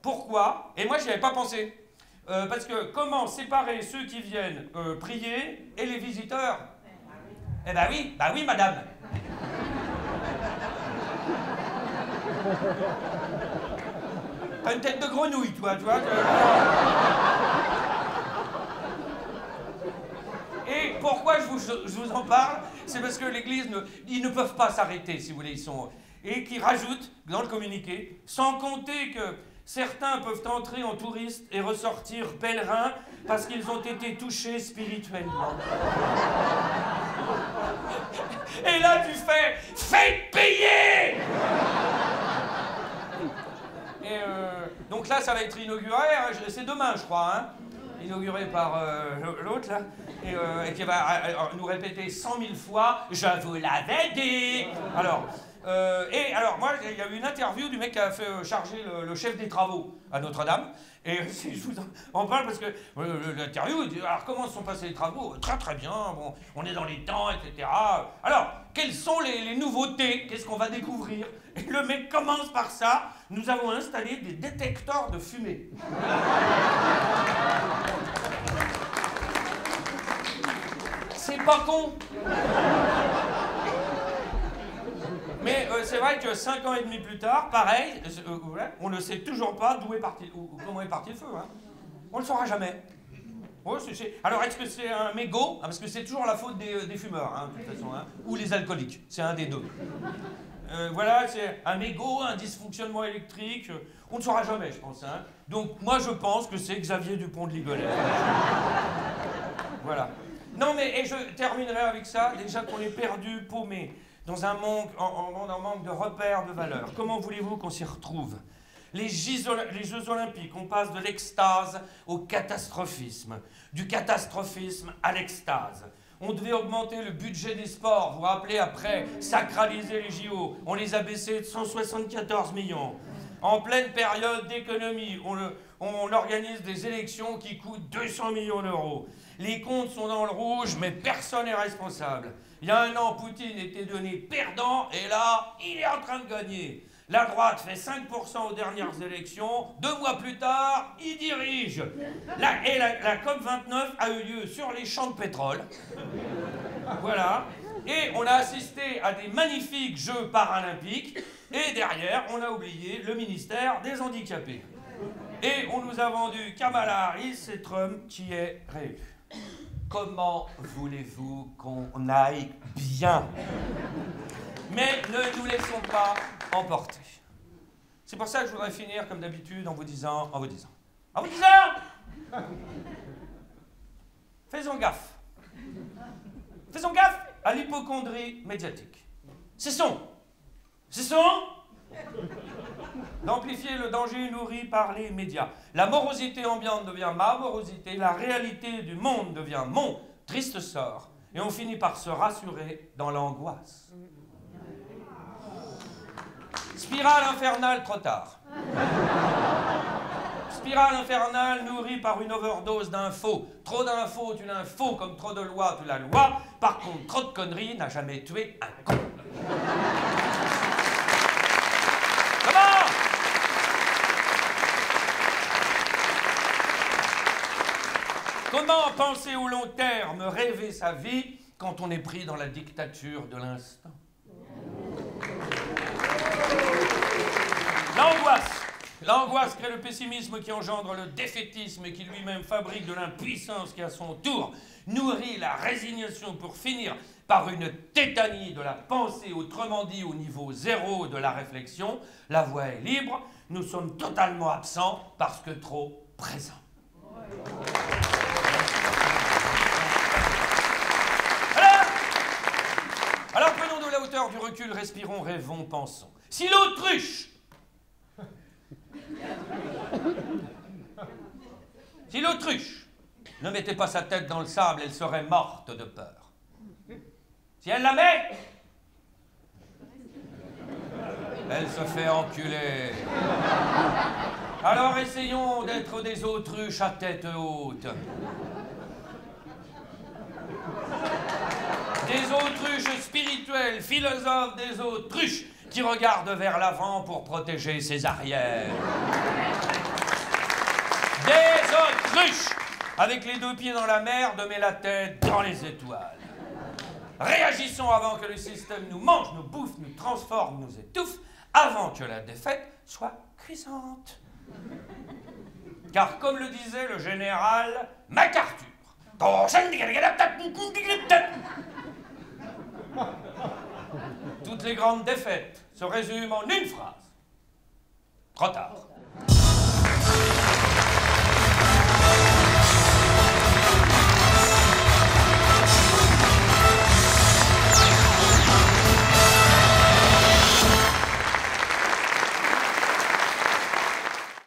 Pourquoi? Et moi, j'y avais pas pensé. Parce que comment séparer ceux qui viennent prier et les visiteurs? Eh ben oui, madame. T'as une tête de grenouille, toi, tu vois. Et pourquoi je vous en parle? C'est parce que l'église, ils ne peuvent pas s'arrêter, si vous voulez, ils sont... Et qui rajoutent, dans le communiqué, sans compter que certains peuvent entrer en touristes et ressortir pèlerins parce qu'ils ont été touchés spirituellement. Et là, tu fais « Faites payer !» Et donc là, ça va être inauguré, hein, c'est demain, je crois, hein, inauguré par l'autre, là, et qui va nous répéter 100 000 fois « Je vous l'avais dit !» Alors, moi, il y a eu une interview du mec qui a fait charger le chef des travaux à Notre-Dame. Et je vous en parle parce que l'interview, il dit, alors comment se sont passés les travaux? Très bien, bon, on est dans les temps, etc. Alors, quelles sont les nouveautés? Qu'est-ce qu'on va découvrir? Et le mec commence par ça, nous avons installé des détecteurs de fumée. C'est pas con. Mais c'est vrai que 5 ans et demi plus tard, pareil, on ne sait toujours pas d'où est parti, ou comment est parti le feu. Hein. On ne le saura jamais. Oh, alors, est-ce que c'est un mégot? Parce que c'est toujours la faute des fumeurs, hein, de toute façon, hein, ou les alcooliques. C'est un des deux. Voilà, c'est un mégot, un dysfonctionnement électrique. On ne saura jamais, je pense. Hein. Donc, moi, je pense que c'est Xavier Dupont de Ligonnès. Voilà. Non, mais et je terminerai avec ça. Déjà qu'on est perdu, paumé, dans un manque de repères, de valeurs. Comment voulez-vous qu'on s'y retrouve? Les Jeux Olympiques, on passe de l'extase au catastrophisme, du catastrophisme à l'extase. On devait augmenter le budget des sports, vous vous rappelez, après sacraliser les JO. On les a baissés de 174 millions. en pleine période d'économie. On organise des élections qui coûtent 200 millions d'euros. Les comptes sont dans le rouge, mais personne n'est responsable. Il y a un an, Poutine était donné perdant, et là, il est en train de gagner. La droite fait 5% aux dernières élections. 2 mois plus tard, il dirige. La COP29 a eu lieu sur les champs de pétrole. Voilà. Et on a assisté à des magnifiques Jeux paralympiques. Et derrière, on a oublié le ministère des handicapés. Et on nous a vendu Kamala Harris et Trump qui est réélu. Comment voulez-vous qu'on aille bien? Mais ne nous laissons pas emporter. C'est pour ça que je voudrais finir comme d'habitude en vous disant, faisons gaffe. Faisons gaffe à l'hypocondrie médiatique. Cessons d'amplifier le danger nourri par les médias. La morosité ambiante devient ma morosité, la réalité du monde devient mon triste sort, et on finit par se rassurer dans l'angoisse. Spirale infernale, trop tard. Spirale infernale nourrie par une overdose d'infos. Trop d'infos, tu l'info, comme trop de lois, tu la loi. Par contre, trop de conneries n'a jamais tué un con. Comment penser au long terme, rêver sa vie, quand on est pris dans la dictature de l'instant? L'angoisse crée le pessimisme qui engendre le défaitisme et qui lui-même fabrique de l'impuissance qui, à son tour, nourrit la résignation pour finir par une tétanie de la pensée, autrement dit au niveau zéro de la réflexion. La voie est libre, nous sommes totalement absents parce que trop présents. Alors prenons de la hauteur, du recul, respirons, rêvons, pensons. Si l'autruche ne mettait pas sa tête dans le sable, elle serait morte de peur. Si elle la met, elle se fait enculer. Alors essayons d'être des autruches à tête haute. Des autruches spirituelles, philosophes des autruches qui regardent vers l'avant pour protéger ses arrières. Des autruches avec les 2 pieds dans la merde, mais la tête dans les étoiles. Réagissons avant que le système nous mange, nous bouffe, nous transforme, nous étouffe, avant que la défaite soit cuisante. Car comme le disait le général MacArthur, toutes les grandes défaites se résument en une phrase. Trop tard.